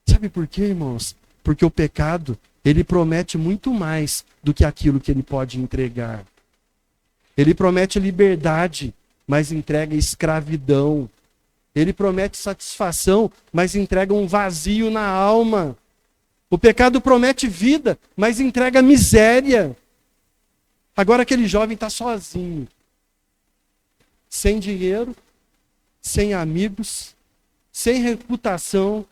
Sabe por quê, irmãos? Porque o pecado, ele promete muito mais do que aquilo que ele pode entregar. Ele promete liberdade, mas entrega escravidão. Ele promete satisfação, mas entrega um vazio na alma. O pecado promete vida, mas entrega miséria. Agora aquele jovem está sozinho, sem dinheiro, sem amigos, sem reputação,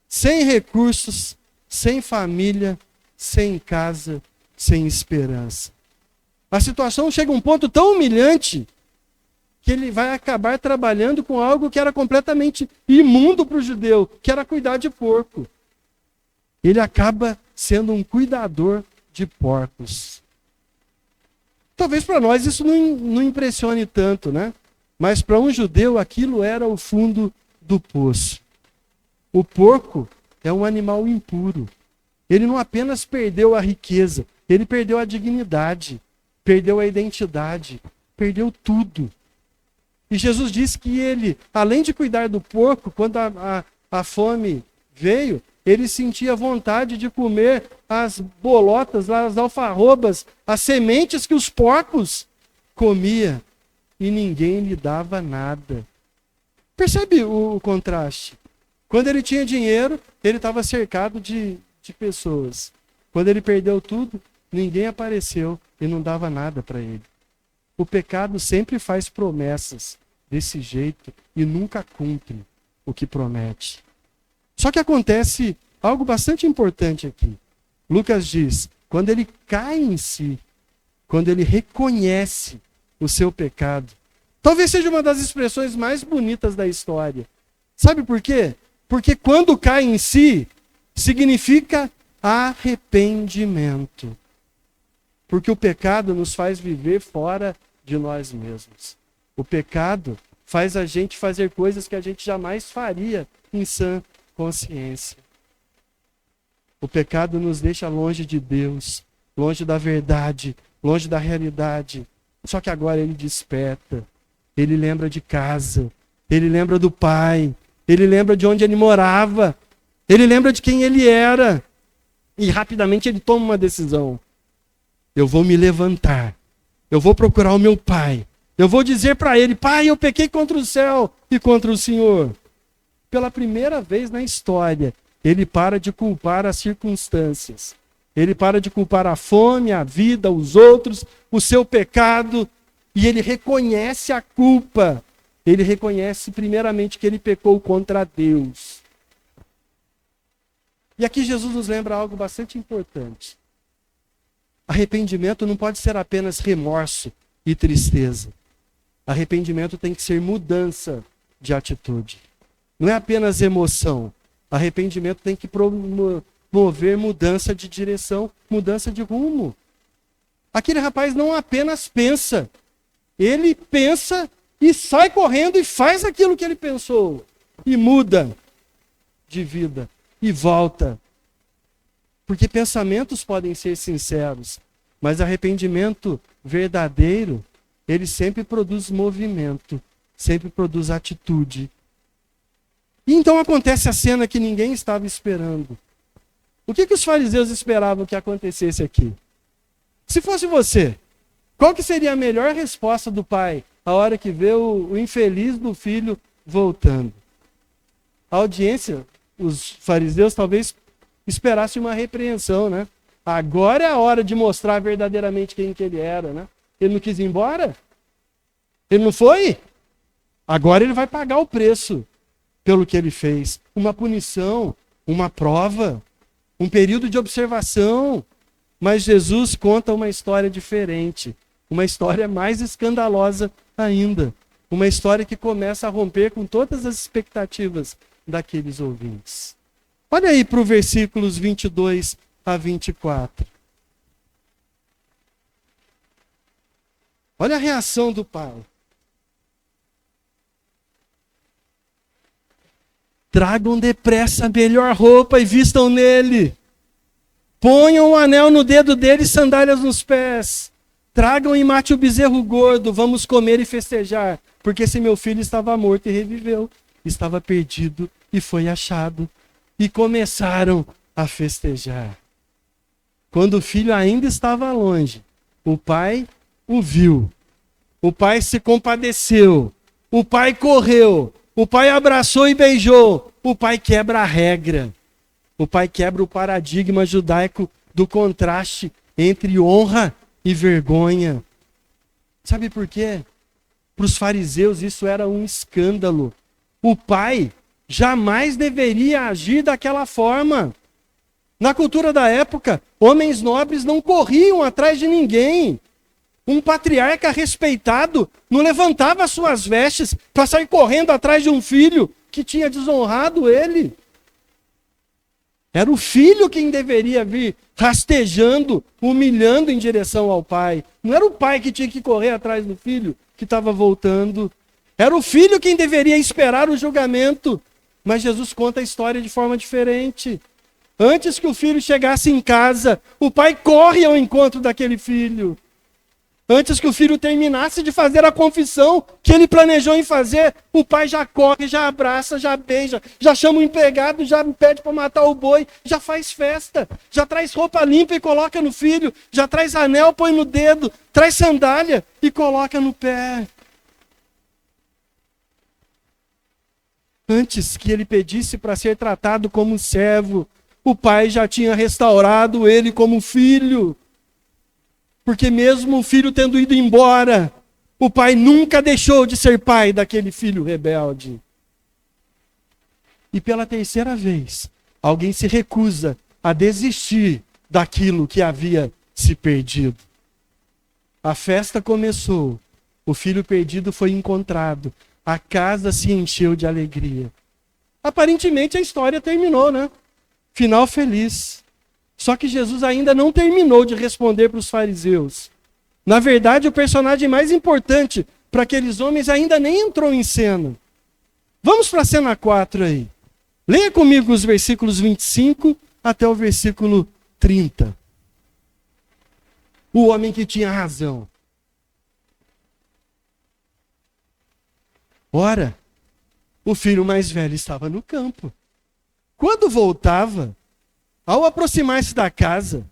sem recursos, sem família, sem casa, sem esperança. A situação chega a um ponto tão humilhante que ele vai acabar trabalhando com algo que era completamente imundo para o judeu, que era cuidar de porco. Ele acaba sendo um cuidador de porcos. Talvez para nós isso não impressione tanto, né? Mas para um judeu aquilo era o fundo do poço. O porco é um animal impuro. Ele não apenas perdeu a riqueza, ele perdeu a dignidade, perdeu a identidade, perdeu tudo. E Jesus disse que ele, além de cuidar do porco, quando a fome veio, ele sentia vontade de comer as bolotas, as alfarrobas, as sementes que os porcos comiam. E ninguém lhe dava nada. Percebe o contraste? Quando ele tinha dinheiro, ele estava cercado de pessoas. Quando ele perdeu tudo, ninguém apareceu e não dava nada para ele. O pecado sempre faz promessas desse jeito e nunca cumpre o que promete. Só que acontece algo bastante importante aqui. Lucas diz, quando ele cai em si, quando ele reconhece o seu pecado, talvez seja uma das expressões mais bonitas da história. Sabe por quê? Porque quando cai em si, significa arrependimento. Porque o pecado nos faz viver fora de nós mesmos. O pecado faz a gente fazer coisas que a gente jamais faria em sã consciência. O pecado nos deixa longe de Deus, longe da verdade, longe da realidade. Só que agora ele desperta. Ele lembra de casa, ele lembra do pai, ele lembra de onde ele morava, ele lembra de quem ele era. E rapidamente ele toma uma decisão. Eu vou me levantar, eu vou procurar o meu pai, eu vou dizer para ele, pai, eu pequei contra o céu e contra o Senhor. Pela primeira vez na história, ele para de culpar as circunstâncias. Ele para de culpar a fome, a vida, os outros, o seu pecado. E ele reconhece a culpa. Ele reconhece primeiramente que ele pecou contra Deus. E aqui Jesus nos lembra algo bastante importante. Arrependimento não pode ser apenas remorso e tristeza. Arrependimento tem que ser mudança de atitude. Não é apenas emoção. Arrependimento tem que promover mudança de direção, mudança de rumo. Aquele rapaz não apenas pensa, Ele pensa e sai correndo e faz aquilo que ele pensou. E muda de vida. E volta. Porque pensamentos podem ser sinceros, mas arrependimento verdadeiro, ele sempre produz movimento, sempre produz atitude. E então acontece a cena que ninguém estava esperando. O que os fariseus esperavam que acontecesse aqui? Se fosse você, qual que seria a melhor resposta do pai a hora que vê o infeliz do filho voltando? A audiência, os fariseus talvez esperassem uma repreensão, né? Agora é a hora de mostrar verdadeiramente quem que ele era, né? Ele não quis ir embora? Ele não foi? Agora ele vai pagar o preço pelo que ele fez. Uma punição, uma prova, um período de observação. Mas Jesus conta uma história diferente. Uma história mais escandalosa ainda. Uma história que começa a romper com todas as expectativas daqueles ouvintes. Olha aí para os versículos 22 a 24. Olha a reação do pai. Tragam depressa a melhor roupa e vistam nele. Ponham um anel no dedo dele e sandálias nos pés. Tragam e mate o bezerro gordo. Vamos comer e festejar. Porque esse meu filho estava morto e reviveu. Estava perdido e foi achado. E começaram a festejar. Quando o filho ainda estava longe, o pai o viu. O pai se compadeceu. O pai correu. O pai abraçou e beijou. O pai quebra a regra. O pai quebra o paradigma judaico do contraste entre honra e vergonha. Sabe por quê? Para os fariseus isso era um escândalo. O pai jamais deveria agir daquela forma. Na cultura da época, homens nobres não corriam atrás de ninguém. Um patriarca respeitado não levantava suas vestes para sair correndo atrás de um filho que tinha desonrado ele. Era o filho quem deveria vir rastejando, humilhando em direção ao pai. Não era o pai que tinha que correr atrás do filho que estava voltando. Era o filho quem deveria esperar o julgamento. Mas Jesus conta a história de forma diferente. Antes que o filho chegasse em casa, o pai corre ao encontro daquele filho. Antes que o filho terminasse de fazer a confissão que ele planejou em fazer, o pai já corre, já abraça, já beija, já chama o empregado, já pede para matar o boi, já faz festa, já traz roupa limpa e coloca no filho, já traz anel, põe no dedo, traz sandália e coloca no pé. Antes que ele pedisse para ser tratado como servo, o pai já tinha restaurado ele como filho. Porque mesmo o filho tendo ido embora, o pai nunca deixou de ser pai daquele filho rebelde. E pela terceira vez, alguém se recusa a desistir daquilo que havia se perdido. A festa começou, o filho perdido foi encontrado, a casa se encheu de alegria. Aparentemente a história terminou, né? Final feliz. Só que Jesus ainda não terminou de responder para os fariseus. Na verdade, o personagem mais importante para aqueles homens ainda nem entrou em cena. Vamos para a cena 4 aí. Leia comigo os versículos 25 até o versículo 30. O homem que tinha razão. Ora, o filho mais velho estava no campo. Quando voltava, ao aproximar-se da casa,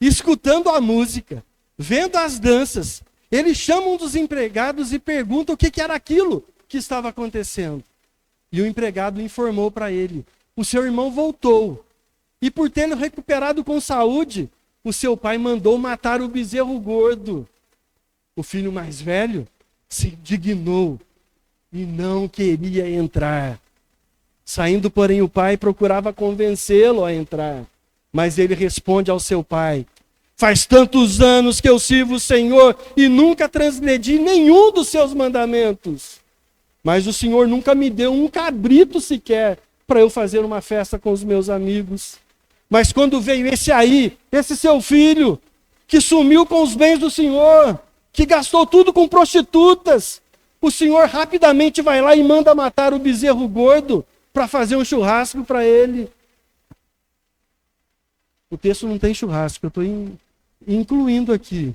escutando a música, vendo as danças, ele chama um dos empregados e pergunta o que era aquilo que estava acontecendo. E o empregado informou para ele: o seu irmão voltou. E por tê-lo recuperado com saúde, o seu pai mandou matar o bezerro gordo. O filho mais velho se indignou e não queria entrar. Saindo, porém, o pai procurava convencê-lo a entrar. Mas ele responde ao seu pai: faz tantos anos que eu sirvo o Senhor e nunca transgredi nenhum dos seus mandamentos. Mas o Senhor nunca me deu um cabrito sequer para eu fazer uma festa com os meus amigos. Mas quando veio esse aí, esse seu filho, que sumiu com os bens do Senhor, que gastou tudo com prostitutas. O Senhor rapidamente vai lá e manda matar o bezerro gordo para fazer um churrasco para ele. O texto não tem churrasco, eu estou incluindo aqui.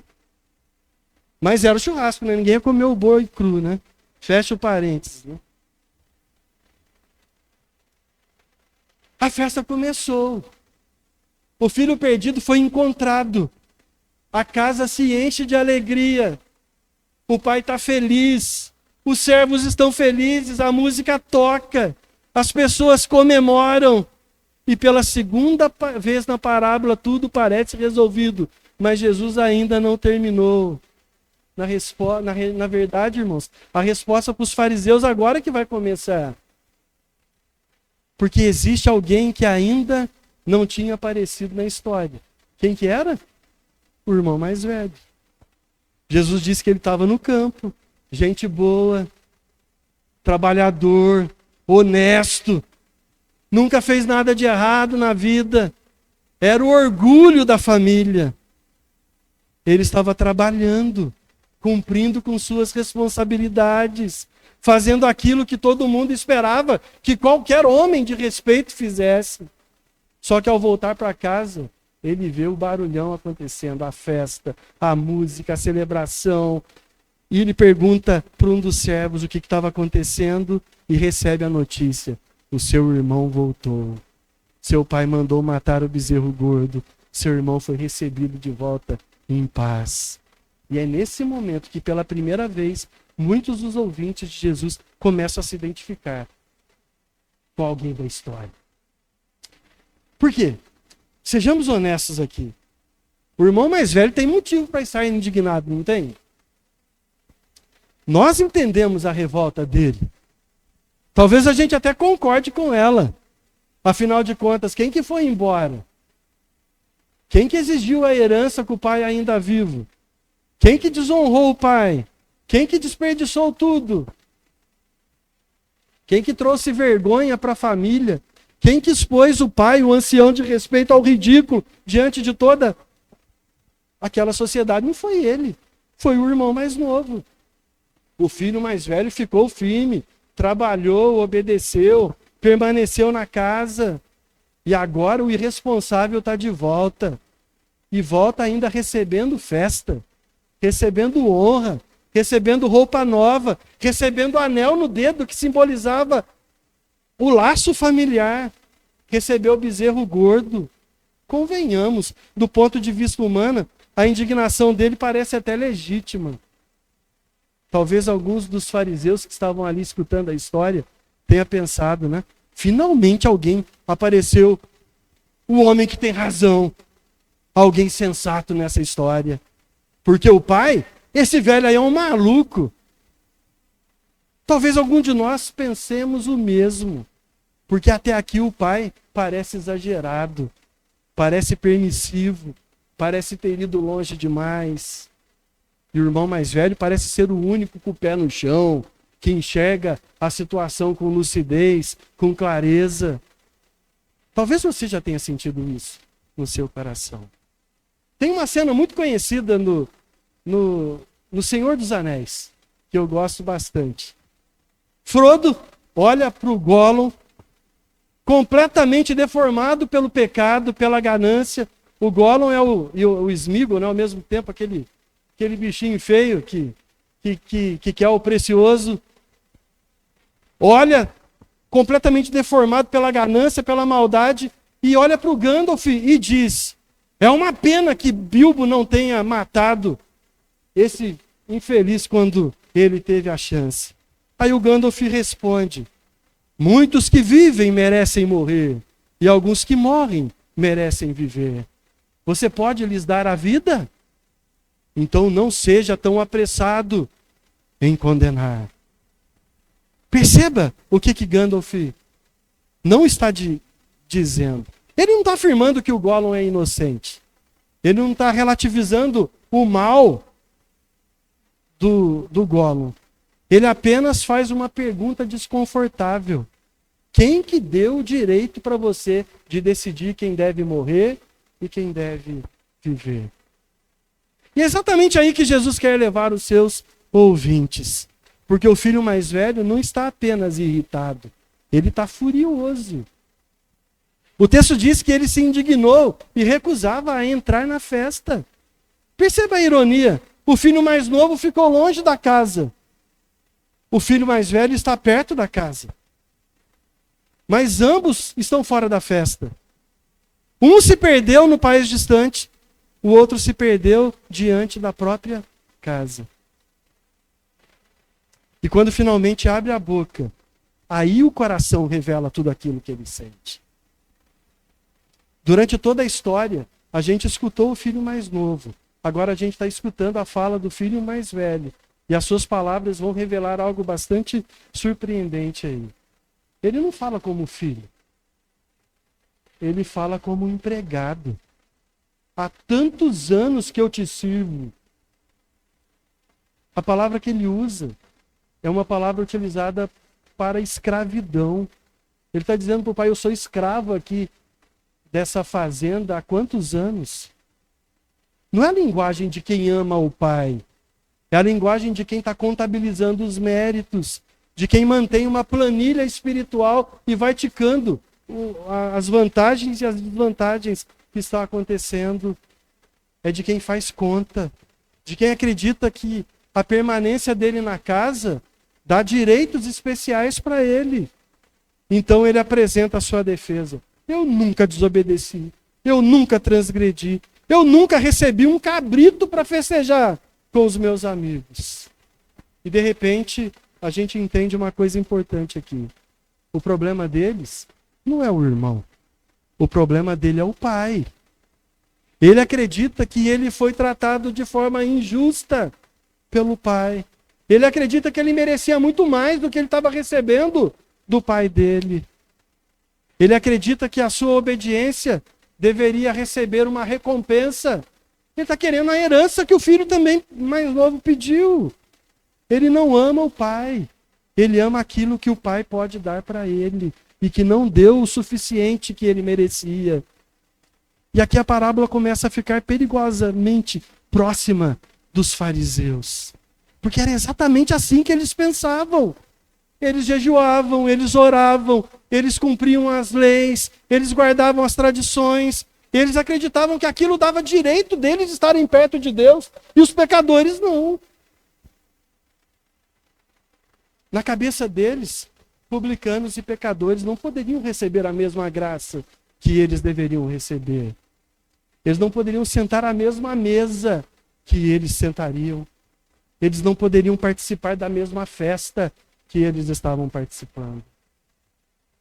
Mas era o churrasco, né? Ninguém ia comer o boi cru, né? Fecha o parênteses, né? A festa começou. O filho perdido foi encontrado. A casa se enche de alegria. O pai está feliz. Os servos estão felizes. A música toca. As pessoas comemoram. E pela segunda vez na parábola, tudo parece resolvido. Mas Jesus ainda não terminou. Na verdade, irmãos, a resposta para os fariseus agora que vai começar. Porque existe alguém que ainda não tinha aparecido na história. Quem que era? O irmão mais velho. Jesus disse que ele estava no campo. Gente boa, trabalhador, honesto. Nunca fez nada de errado na vida. Era o orgulho da família. Ele estava trabalhando, cumprindo com suas responsabilidades, fazendo aquilo que todo mundo esperava que qualquer homem de respeito fizesse. Só que ao voltar para casa, ele vê o barulhão acontecendo, a festa, a música, a celebração. E ele pergunta para um dos servos o que estava acontecendo e recebe a notícia. O seu irmão voltou. Seu pai mandou matar o bezerro gordo. Seu irmão foi recebido de volta em paz. E é nesse momento que, pela primeira vez, muitos dos ouvintes de Jesus começam a se identificar com alguém da história. Por quê? Sejamos honestos aqui. O irmão mais velho tem motivo para estar indignado, não tem? Nós entendemos a revolta dele. Talvez a gente até concorde com ela. Afinal de contas, quem que foi embora? Quem que exigiu a herança com o pai ainda vivo? Quem que desonrou o pai? Quem que desperdiçou tudo? Quem que trouxe vergonha para a família? Quem que expôs o pai, o ancião de respeito, ao ridículo diante de toda aquela sociedade? Não foi ele, foi o irmão mais novo. O filho mais velho ficou firme, trabalhou, obedeceu, permaneceu na casa. E agora o irresponsável está de volta. E volta ainda recebendo festa, recebendo honra, recebendo roupa nova, recebendo anel no dedo que simbolizava o laço familiar. Recebeu o bezerro gordo. Convenhamos, do ponto de vista humano, a indignação dele parece até legítima. Talvez alguns dos fariseus que estavam ali escutando a história tenham pensado, né? Finalmente alguém apareceu, o homem que tem razão, alguém sensato nessa história. Porque o pai, esse velho aí é um maluco. Talvez algum de nós pensemos o mesmo. Porque até aqui o pai parece exagerado, parece permissivo, parece ter ido longe demais. E o irmão mais velho parece ser o único com o pé no chão, que enxerga a situação com lucidez, com clareza. Talvez você já tenha sentido isso no seu coração. Tem uma cena muito conhecida no Senhor dos Anéis, que eu gosto bastante. Frodo olha para o Gollum, completamente deformado pelo pecado, pela ganância. O Gollum é o Sméagol, né? Ao mesmo tempo aquele bichinho feio que quer o precioso. Olha, completamente deformado pela ganância, pela maldade, e olha para o Gandalf e diz: é uma pena que Bilbo não tenha matado esse infeliz quando ele teve a chance. Aí o Gandalf responde: muitos que vivem merecem morrer, e alguns que morrem merecem viver. Você pode lhes dar a vida? Então não seja tão apressado em condenar. Perceba o que Gandalf não está dizendo. Ele não está afirmando que o Gollum é inocente. Ele não está relativizando o mal do Gollum. Ele apenas faz uma pergunta desconfortável. Quem que deu o direito para você de decidir quem deve morrer e quem deve viver? E é exatamente aí que Jesus quer levar os seus ouvintes. Porque o filho mais velho não está apenas irritado, ele está furioso. O texto diz que ele se indignou e recusava a entrar na festa. Perceba a ironia. O filho mais novo ficou longe da casa. O filho mais velho está perto da casa. Mas ambos estão fora da festa. Um se perdeu no país distante, o outro se perdeu diante da própria casa. E quando finalmente abre a boca, aí o coração revela tudo aquilo que ele sente. Durante toda a história, a gente escutou o filho mais novo. Agora a gente está escutando a fala do filho mais velho. E as suas palavras vão revelar algo bastante surpreendente aí. Ele não fala como filho. Ele fala como empregado. Há tantos anos que eu te sirvo. A palavra que ele usa é uma palavra utilizada para escravidão. Ele está dizendo para o pai, eu sou escravo aqui dessa fazenda há quantos anos? Não é a linguagem de quem ama o pai. É a linguagem de quem está contabilizando os méritos, de quem mantém uma planilha espiritual e vai ticando as vantagens e as desvantagens que estão acontecendo. É de quem faz conta, de quem acredita que a permanência dele na casa dá direitos especiais para ele. Então ele apresenta a sua defesa. Eu nunca desobedeci, eu nunca transgredi, eu nunca recebi um cabrito para festejar com os meus amigos. E de repente, a gente entende uma coisa importante aqui. O problema deles não é o irmão. O problema dele é o pai. Ele acredita que ele foi tratado de forma injusta pelo pai. Ele acredita que ele merecia muito mais do que ele estava recebendo do pai dele. Ele acredita que a sua obediência deveria receber uma recompensa. Ele está querendo a herança que o filho também mais novo pediu. Ele não ama o pai. Ele ama aquilo que o pai pode dar para ele e que não deu o suficiente que ele merecia. E aqui a parábola começa a ficar perigosamente próxima dos fariseus. Porque era exatamente assim que eles pensavam. Eles jejuavam, eles oravam, eles cumpriam as leis, eles guardavam as tradições, eles acreditavam que aquilo dava direito deles estarem perto de Deus, e os pecadores não. Na cabeça deles, publicanos e pecadores não poderiam receber a mesma graça que eles deveriam receber. Eles não poderiam sentar à mesma mesa que eles sentariam. Eles não poderiam participar da mesma festa que eles estavam participando.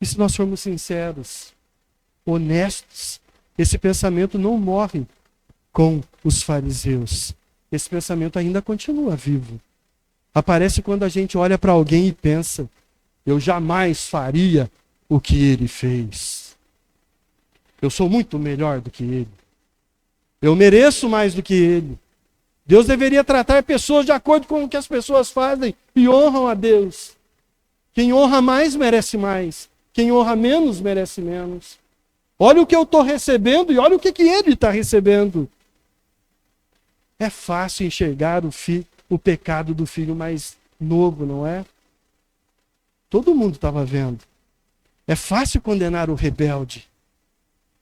E se nós formos sinceros, honestos, esse pensamento não morre com os fariseus. Esse pensamento ainda continua vivo. Aparece quando a gente olha para alguém e pensa, eu jamais faria o que ele fez. Eu sou muito melhor do que ele. Eu mereço mais do que ele. Deus deveria tratar pessoas de acordo com o que as pessoas fazem e honram a Deus. Quem honra mais, merece mais. Quem honra menos, merece menos. Olha o que eu estou recebendo e olha o que ele está recebendo. É fácil enxergar o pecado do filho mais novo, não é? Todo mundo estava vendo. É fácil condenar o rebelde,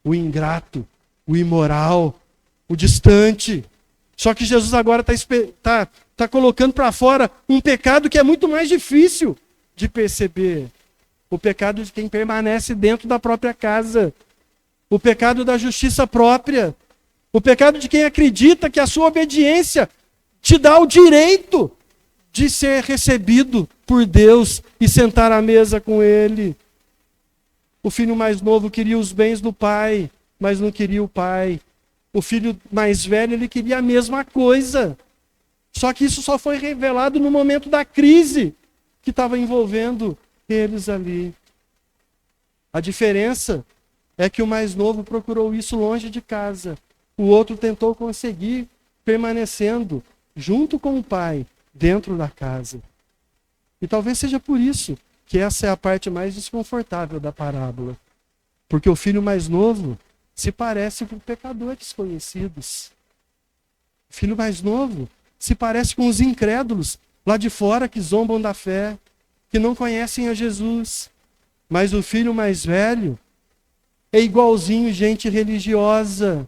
o ingrato, o imoral, o distante. Só que Jesus agora está colocando para fora um pecado que é muito mais difícil de perceber. O pecado de quem permanece dentro da própria casa. O pecado da justiça própria. O pecado de quem acredita que a sua obediência te dá o direito de ser recebido por Deus e sentar à mesa com Ele. O filho mais novo queria os bens do pai, mas não queria o pai. O filho mais velho, ele queria a mesma coisa. Só que isso só foi revelado no momento da crise que estava envolvendo eles ali. A diferença é que o mais novo procurou isso longe de casa. O outro tentou conseguir permanecendo junto com o pai, dentro da casa. E talvez seja por isso que essa é a parte mais desconfortável da parábola. Porque o filho mais novo se parece com pecadores conhecidos. O filho mais novo se parece com os incrédulos lá de fora que zombam da fé, que não conhecem a Jesus. Mas o filho mais velho é igualzinho gente religiosa.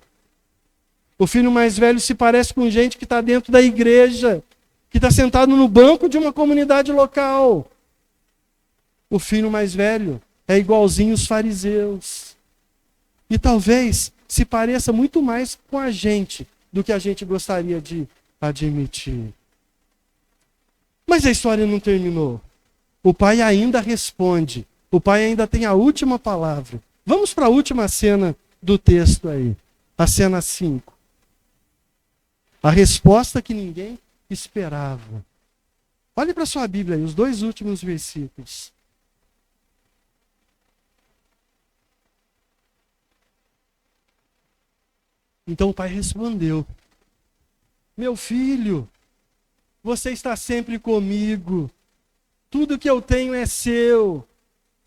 O filho mais velho se parece com gente que está dentro da igreja, que está sentado no banco de uma comunidade local. O filho mais velho é igualzinho os fariseus. E talvez se pareça muito mais com a gente do que a gente gostaria de admitir. Mas a história não terminou. O pai ainda responde. O pai ainda tem a última palavra. Vamos para a última cena do texto aí. A cena 5. A resposta que ninguém esperava. Olhe para sua Bíblia aí, os 2 últimos versículos. Então o pai respondeu: meu filho, você está sempre comigo. Tudo que eu tenho é seu.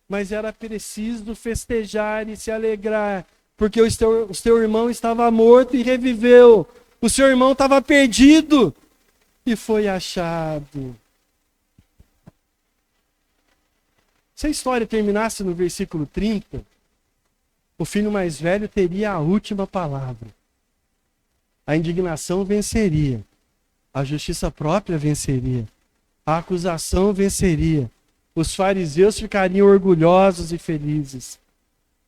Mas era preciso festejar e se alegrar, porque o seu irmão estava morto e reviveu. O seu irmão estava perdido e foi achado. Se a história terminasse no versículo 30, o filho mais velho teria a última palavra. A indignação venceria. A justiça própria venceria. A acusação venceria. Os fariseus ficariam orgulhosos e felizes.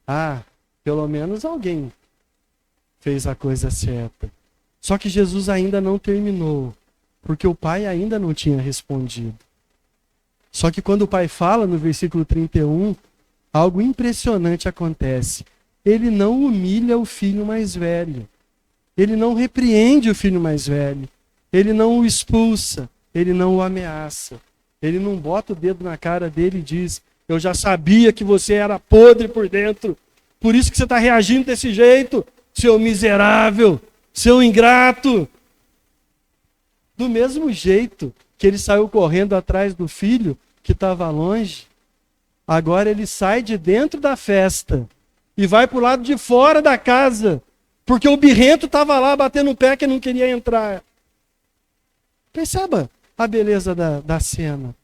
Ah, pelo menos alguém fez a coisa certa. Só que Jesus ainda não terminou, porque o pai ainda não tinha respondido. Só que quando o pai fala no versículo 31, algo impressionante acontece. Ele não humilha o filho mais velho. Ele não repreende o filho mais velho. Ele não o expulsa. Ele não o ameaça. Ele não bota o dedo na cara dele e diz: eu já sabia que você era podre por dentro. Por isso que você está reagindo desse jeito, seu miserável, seu ingrato. Do mesmo jeito que ele saiu correndo atrás do filho que estava longe, agora ele sai de dentro da festa e vai para o lado de fora da casa, porque o birrento estava lá batendo o pé que não queria entrar. Perceba a beleza da cena.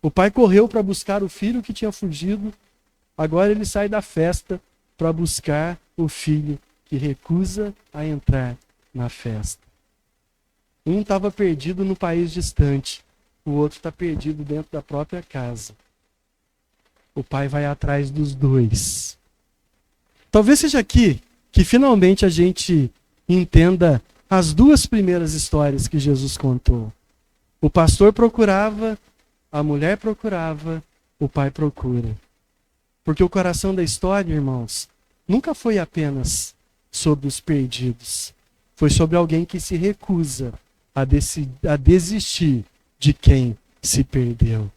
O pai correu para buscar o filho que tinha fugido, agora ele sai da festa para buscar o filho que recusa a entrar na festa. Um estava perdido no país distante, o outro está perdido dentro da própria casa. O pai vai atrás dos dois. Talvez seja aqui que finalmente a gente entenda as 2 primeiras histórias que Jesus contou. O pastor procurava, a mulher procurava, o pai procura. Porque o coração da história, irmãos, nunca foi apenas sobre os perdidos. Foi sobre alguém que se recusa a desistir de quem se perdeu.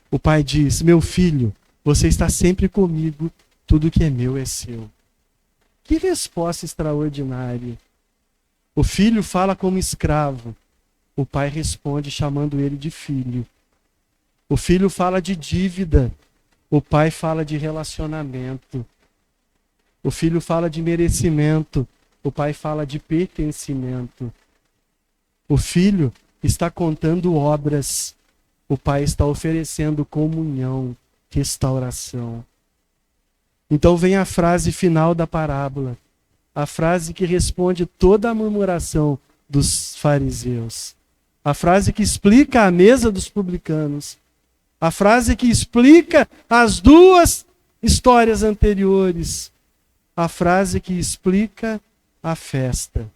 O pai diz: meu filho, você está sempre comigo, tudo que é meu é seu. Que resposta extraordinária. O filho fala como escravo. O pai responde chamando ele de filho. O filho fala de dívida. O pai fala de relacionamento. O filho fala de merecimento. O pai fala de pertencimento. O filho está contando obras. O pai está oferecendo comunhão, restauração. Então vem a frase final da parábola. A frase que responde toda a murmuração dos fariseus. A frase que explica a mesa dos publicanos. A frase que explica as 2 histórias anteriores. A frase que explica a festa.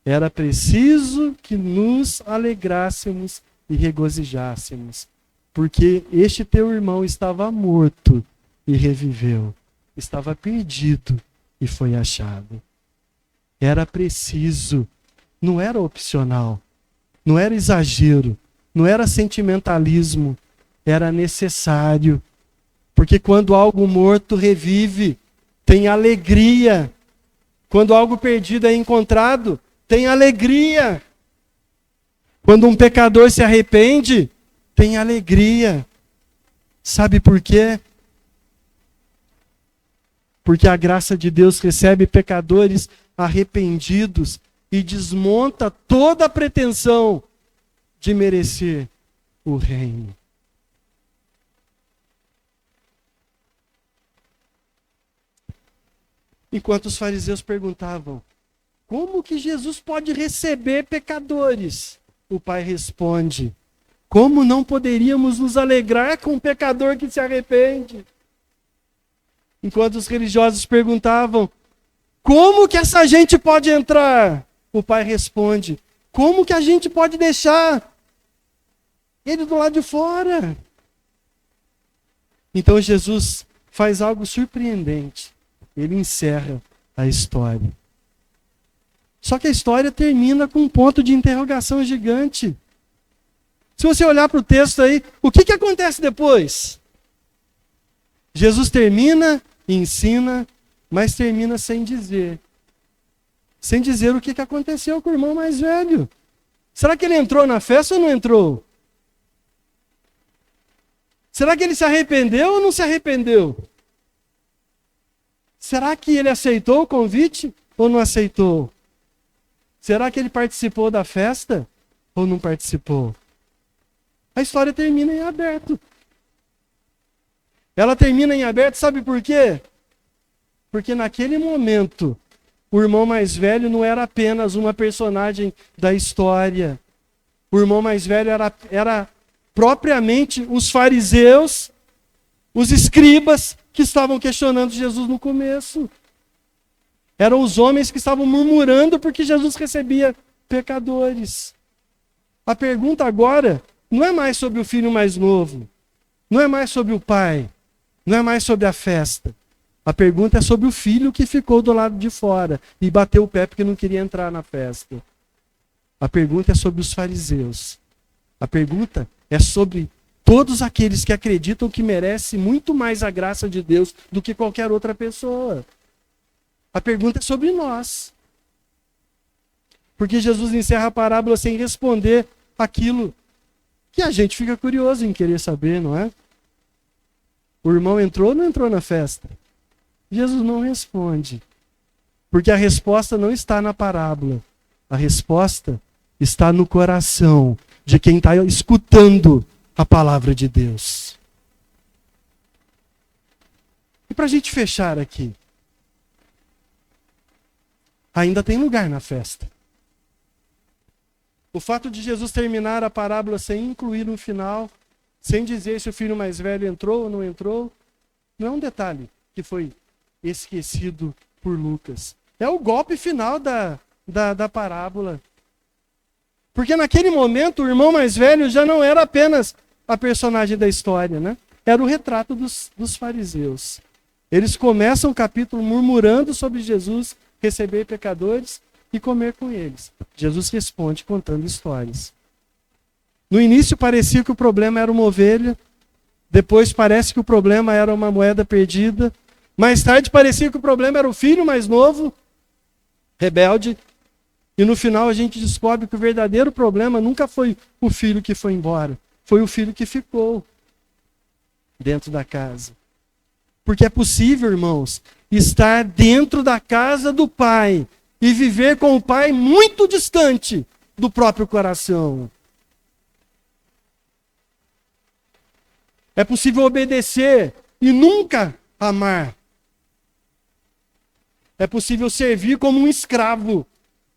Era preciso que nos alegrássemos e regozijássemos, porque este teu irmão estava morto e reviveu. Estava perdido e foi achado. Era preciso, não era opcional. Não era exagero, não era sentimentalismo, era necessário. Porque quando algo morto revive, tem alegria. Quando algo perdido é encontrado, tem alegria. Quando um pecador se arrepende, tem alegria. Sabe por quê? Porque a graça de Deus recebe pecadores arrependidos e desmonta toda a pretensão de merecer o reino. Enquanto os fariseus perguntavam, como que Jesus pode receber pecadores? O Pai responde, como não poderíamos nos alegrar com um pecador que se arrepende? Enquanto os religiosos perguntavam, como que essa gente pode entrar? O Pai responde, como que a gente pode deixar ele do lado de fora? Então Jesus faz algo surpreendente. Ele encerra a história. Só que a história termina com um ponto de interrogação gigante. Se você olhar para o texto aí, o que acontece depois? Jesus termina e ensina, mas termina sem dizer. Sem dizer o que aconteceu com o irmão mais velho. Será que ele entrou na festa ou não entrou? Será que ele se arrependeu ou não se arrependeu? Será que ele aceitou o convite ou não aceitou? Será que ele participou da festa ou não participou? A história termina em aberto. Ela termina em aberto, sabe por quê? Porque naquele momento, o irmão mais velho não era apenas uma personagem da história. O irmão mais velho era propriamente os fariseus, os escribas que estavam questionando Jesus no começo. Eram os homens que estavam murmurando porque Jesus recebia pecadores. A pergunta agora não é mais sobre o filho mais novo, não é mais sobre o pai, não é mais sobre a festa. A pergunta é sobre o filho que ficou do lado de fora e bateu o pé porque não queria entrar na festa. A pergunta é sobre os fariseus. A pergunta é sobre todos aqueles que acreditam que merecem muito mais a graça de Deus do que qualquer outra pessoa. A pergunta é sobre nós. Porque Jesus encerra a parábola sem responder aquilo que a gente fica curioso em querer saber, não é? O irmão entrou ou não entrou na festa? Jesus não responde. Porque a resposta não está na parábola. A resposta está no coração de quem está escutando a palavra de Deus. E para a gente fechar aqui, ainda tem lugar na festa. O fato de Jesus terminar a parábola sem incluir um final, sem dizer se o filho mais velho entrou ou não entrou, não é um detalhe que foi esquecido por Lucas. É o golpe final da parábola. Porque naquele momento o irmão mais velho já não era apenas a personagem da história, né? Era o retrato dos fariseus. Eles começam o capítulo murmurando sobre Jesus receber pecadores e comer com eles. Jesus responde contando histórias. No início parecia que o problema era uma ovelha, depois parece que o problema era uma moeda perdida, mais tarde parecia que o problema era o filho mais novo, rebelde, e no final a gente descobre que o verdadeiro problema nunca foi o filho que foi embora, foi o filho que ficou dentro da casa. Porque é possível, irmãos, estar dentro da casa do Pai e viver com o Pai muito distante do próprio coração. É possível obedecer e nunca amar. É possível servir como um escravo,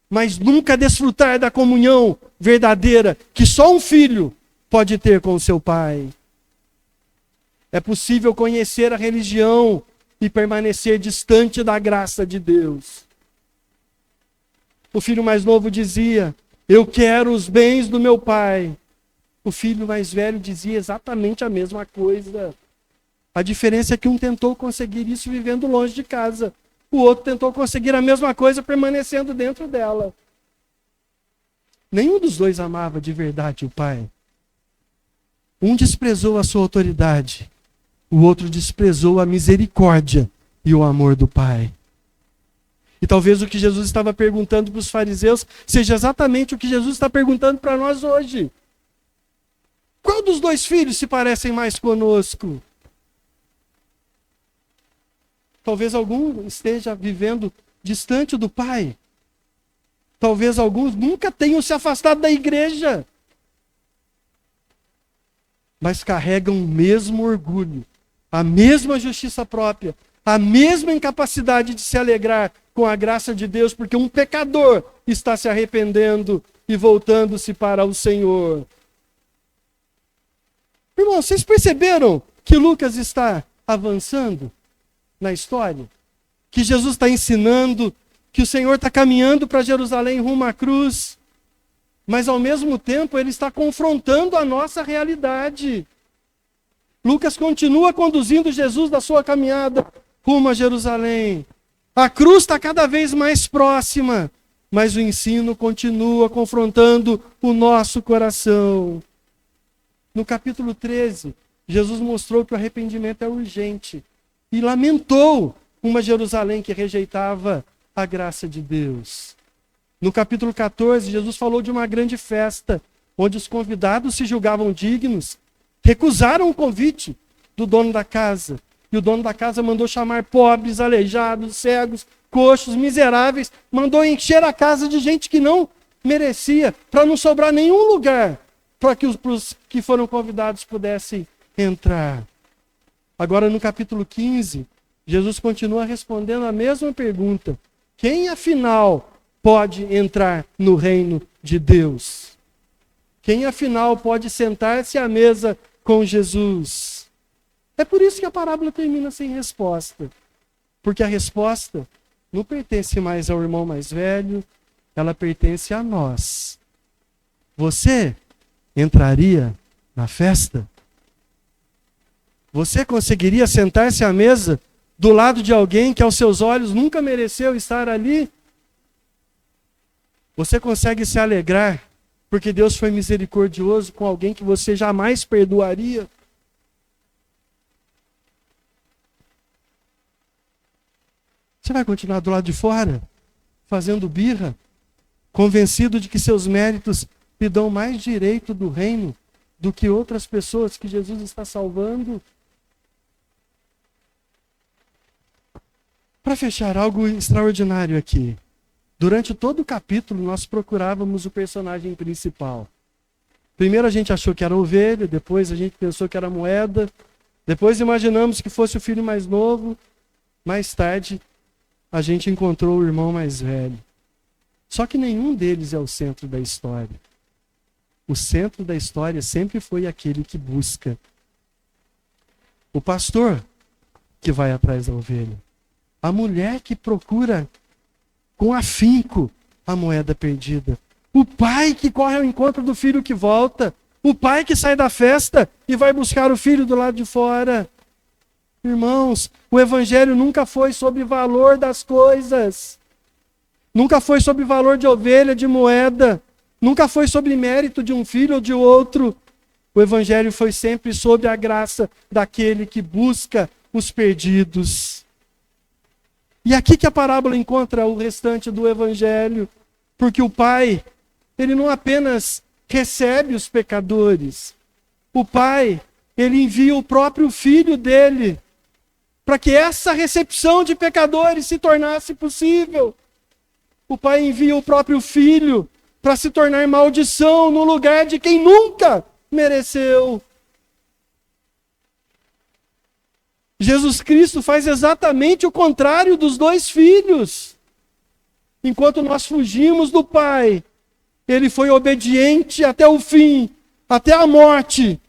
mas nunca desfrutar da comunhão verdadeira que só um filho pode ter com o seu pai. É possível conhecer a religião e permanecer distante da graça de Deus. O filho mais novo dizia, eu quero os bens do meu pai. O filho mais velho dizia exatamente a mesma coisa. A diferença é que um tentou conseguir isso vivendo longe de casa. O outro tentou conseguir a mesma coisa permanecendo dentro dela. Nenhum dos dois amava de verdade o pai. Um desprezou a sua autoridade. O outro desprezou a misericórdia e o amor do pai. E talvez o que Jesus estava perguntando para os fariseus seja exatamente o que Jesus está perguntando para nós hoje. Qual dos dois filhos se parecem mais conosco? Talvez algum esteja vivendo distante do pai. Talvez alguns nunca tenham se afastado da igreja, mas carregam o mesmo orgulho, a mesma justiça própria, a mesma incapacidade de se alegrar com a graça de Deus, porque um pecador está se arrependendo e voltando-se para o Senhor. Irmãos, vocês perceberam que Lucas está avançando na história? Que Jesus está ensinando, que o Senhor está caminhando para Jerusalém rumo à cruz, mas ao mesmo tempo ele está confrontando a nossa realidade. Lucas continua conduzindo Jesus da sua caminhada rumo a Jerusalém. A cruz está cada vez mais próxima, mas o ensino continua confrontando o nosso coração. No capítulo 13, Jesus mostrou que o arrependimento é urgente e lamentou uma Jerusalém que rejeitava a graça de Deus. No capítulo 14, Jesus falou de uma grande festa, onde os convidados se julgavam dignos, recusaram o convite do dono da casa. E o dono da casa mandou chamar pobres, aleijados, cegos, coxos, miseráveis, mandou encher a casa de gente que não merecia, para não sobrar nenhum lugar para que os que foram convidados pudessem entrar. Agora, no capítulo 15, Jesus continua respondendo a mesma pergunta: quem, afinal, pode entrar no reino de Deus? Quem, afinal, pode sentar-se à mesa com Jesus? É por isso que a parábola termina sem resposta. Porque a resposta não pertence mais ao irmão mais velho, ela pertence a nós. Você entraria na festa? Você conseguiria sentar-se à mesa do lado de alguém que aos seus olhos nunca mereceu estar ali? Você consegue se alegrar porque Deus foi misericordioso com alguém que você jamais perdoaria? Você vai continuar do lado de fora, fazendo birra, convencido de que seus méritos lhe dão mais direito do reino do que outras pessoas que Jesus está salvando? Para fechar, algo extraordinário aqui. Durante todo o capítulo, nós procurávamos o personagem principal. Primeiro a gente achou que era a ovelha, depois a gente pensou que era a moeda, depois imaginamos que fosse o filho mais novo, mais tarde a gente encontrou o irmão mais velho. Só que nenhum deles é o centro da história. O centro da história sempre foi aquele que busca. O pastor que vai atrás da ovelha. A mulher que procura com afinco a moeda perdida. O pai que corre ao encontro do filho que volta. O pai que sai da festa e vai buscar o filho do lado de fora. Irmãos, o evangelho nunca foi sobre valor das coisas. Nunca foi sobre valor de ovelha, de moeda. Nunca foi sobre mérito de um filho ou de outro. O evangelho foi sempre sobre a graça daquele que busca os perdidos. E aqui que a parábola encontra o restante do evangelho. Porque o pai, ele não apenas recebe os pecadores. O pai, ele envia o próprio filho dele para que essa recepção de pecadores se tornasse possível. O pai envia o próprio filho para se tornar maldição no lugar de quem nunca mereceu. Jesus Cristo faz exatamente o contrário dos dois filhos. Enquanto nós fugimos do Pai, ele foi obediente até o fim, até a morte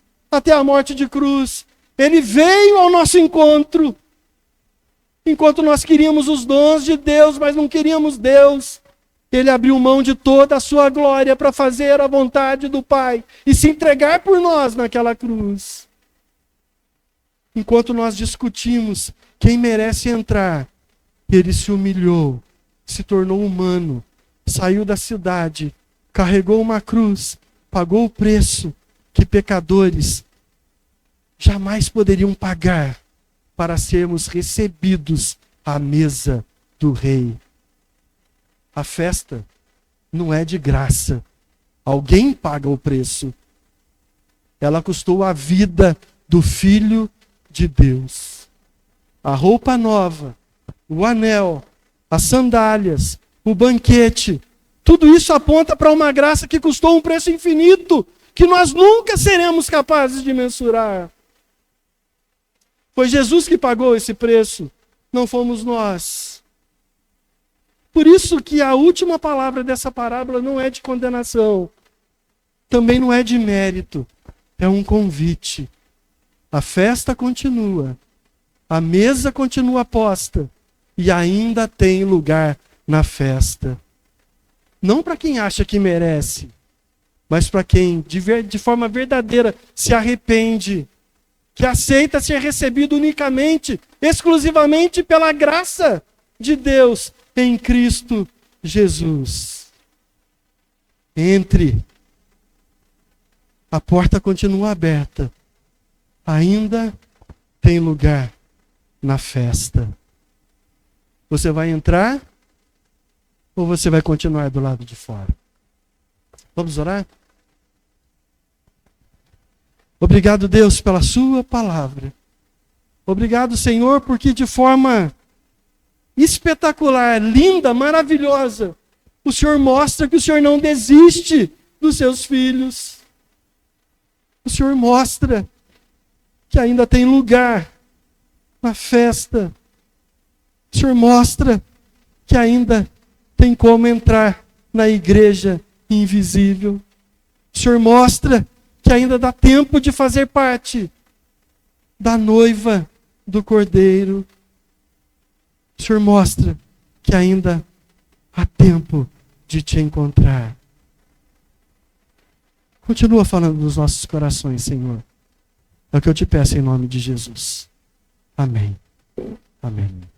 de cruz. Ele veio ao nosso encontro. Enquanto nós queríamos os dons de Deus, mas não queríamos Deus, ele abriu mão de toda a sua glória para fazer a vontade do Pai e se entregar por nós naquela cruz. Enquanto nós discutimos quem merece entrar, ele se humilhou, se tornou humano, saiu da cidade, carregou uma cruz, pagou o preço que pecadores jamais poderiam pagar para sermos recebidos à mesa do Rei. A festa não é de graça. Alguém paga o preço. Ela custou a vida do Filho de Deus. A roupa nova, o anel, as sandálias, o banquete, Tudo isso aponta para uma graça que custou um preço infinito, que nós nunca seremos capazes de mensurar. Foi Jesus que pagou esse preço, não fomos nós. Por isso que a última palavra dessa parábola não é de condenação, também não é de mérito, é um convite. A festa continua, a mesa continua posta e ainda tem lugar na festa. Não para quem acha que merece, mas para quem de forma verdadeira se arrepende, que aceita ser recebido unicamente, exclusivamente pela graça de Deus em Cristo Jesus. Entre. A porta continua aberta. Ainda tem lugar na festa. Você vai entrar ou você vai continuar do lado de fora? Vamos orar? Obrigado, Deus, pela sua palavra. Obrigado, Senhor, porque de forma espetacular, linda, maravilhosa, o Senhor mostra que o Senhor não desiste dos seus filhos. O Senhor mostra que ainda tem lugar na festa. O Senhor mostra que ainda tem como entrar na igreja invisível. O Senhor mostra que ainda dá tempo de fazer parte da noiva do Cordeiro. O Senhor mostra que ainda há tempo de te encontrar. Continua falando nos nossos corações, Senhor. É o que eu te peço em nome de Jesus. Amém. Amém.